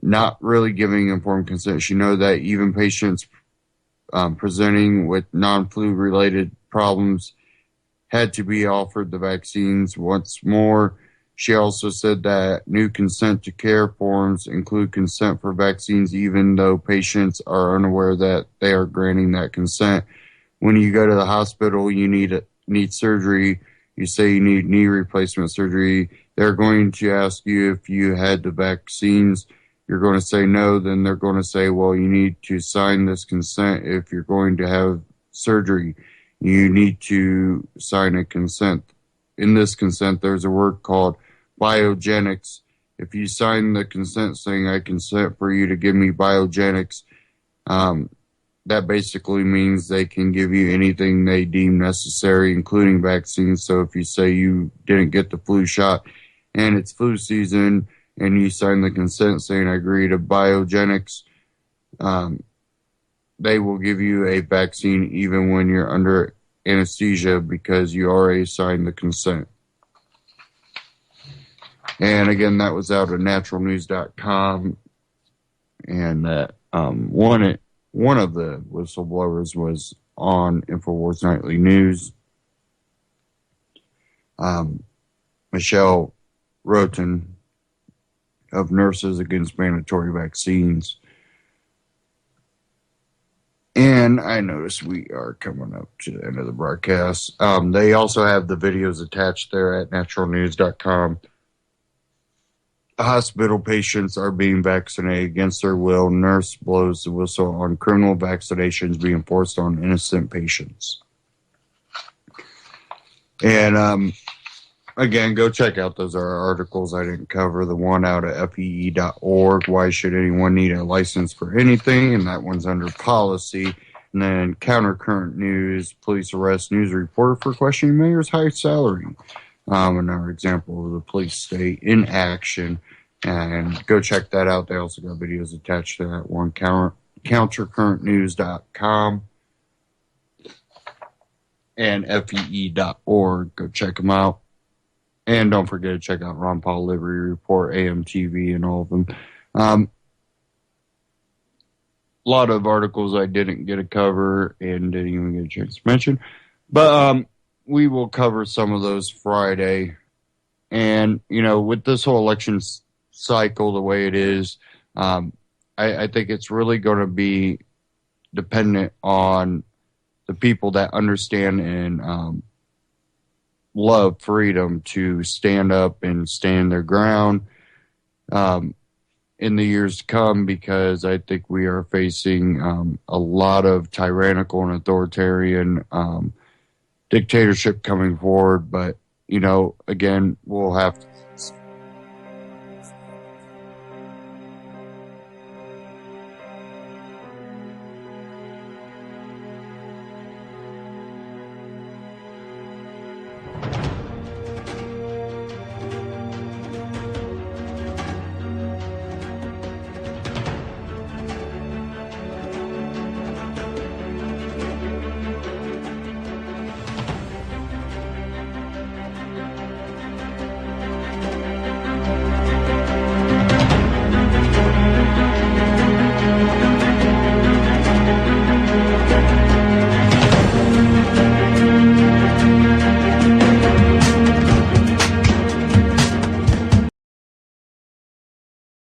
Not really giving informed consent. You know that even patients presenting with non-flu related problems had to be offered the vaccines. Once more, she also said that new consent to care forms include consent for vaccines, even though patients are unaware that they are granting that consent. When you go to the hospital, you need surgery. You say you need knee replacement surgery. They're going to ask you if you had the vaccines. You're going to say no. Then they're going to say, well, you need to sign this consent if you're going to have surgery. You need to sign a consent. In this consent, there's a word called biogenics. If you sign the consent saying I consent for you to give me biogenics, that basically means they can give you anything they deem necessary, including vaccines. So if you say you didn't get the flu shot and it's flu season and you sign the consent saying I agree to biogenics, they will give you a vaccine even when you're under anesthesia because you already signed the consent. And again, that was out of naturalnews.com. And that one of the whistleblowers was on InfoWars Nightly News. Michelle Roten of Nurses Against Mandatory Vaccines. And I notice we are coming up to the end of the broadcast. They also have the videos attached there at naturalnews.com. Hospital patients are being vaccinated against their will. Nurse blows the whistle on criminal vaccinations being forced on innocent patients. And again, go check out those articles I didn't cover. The one out at fee.org, why should anyone need a license for anything? And that one's under policy. And then Countercurrent News, police arrest news reporter for questioning mayor's high salary. Another example of the police state in action. And go check that out. They also got videos attached to that one, countercurrentnews.com and fee.org. Go check them out. And don't forget to check out Ron Paul Liberty Report, AMTV, and all of them. A lot of articles I didn't get to cover and didn't even get a chance to mention. But we will cover some of those Friday. And, you know, with this whole election cycle the way it is, I think it's really going to be dependent on the people that understand and love freedom to stand up and stand their ground in the years to come, because I think we are facing a lot of tyrannical and authoritarian dictatorship coming forward. But, you know, again, we'll have to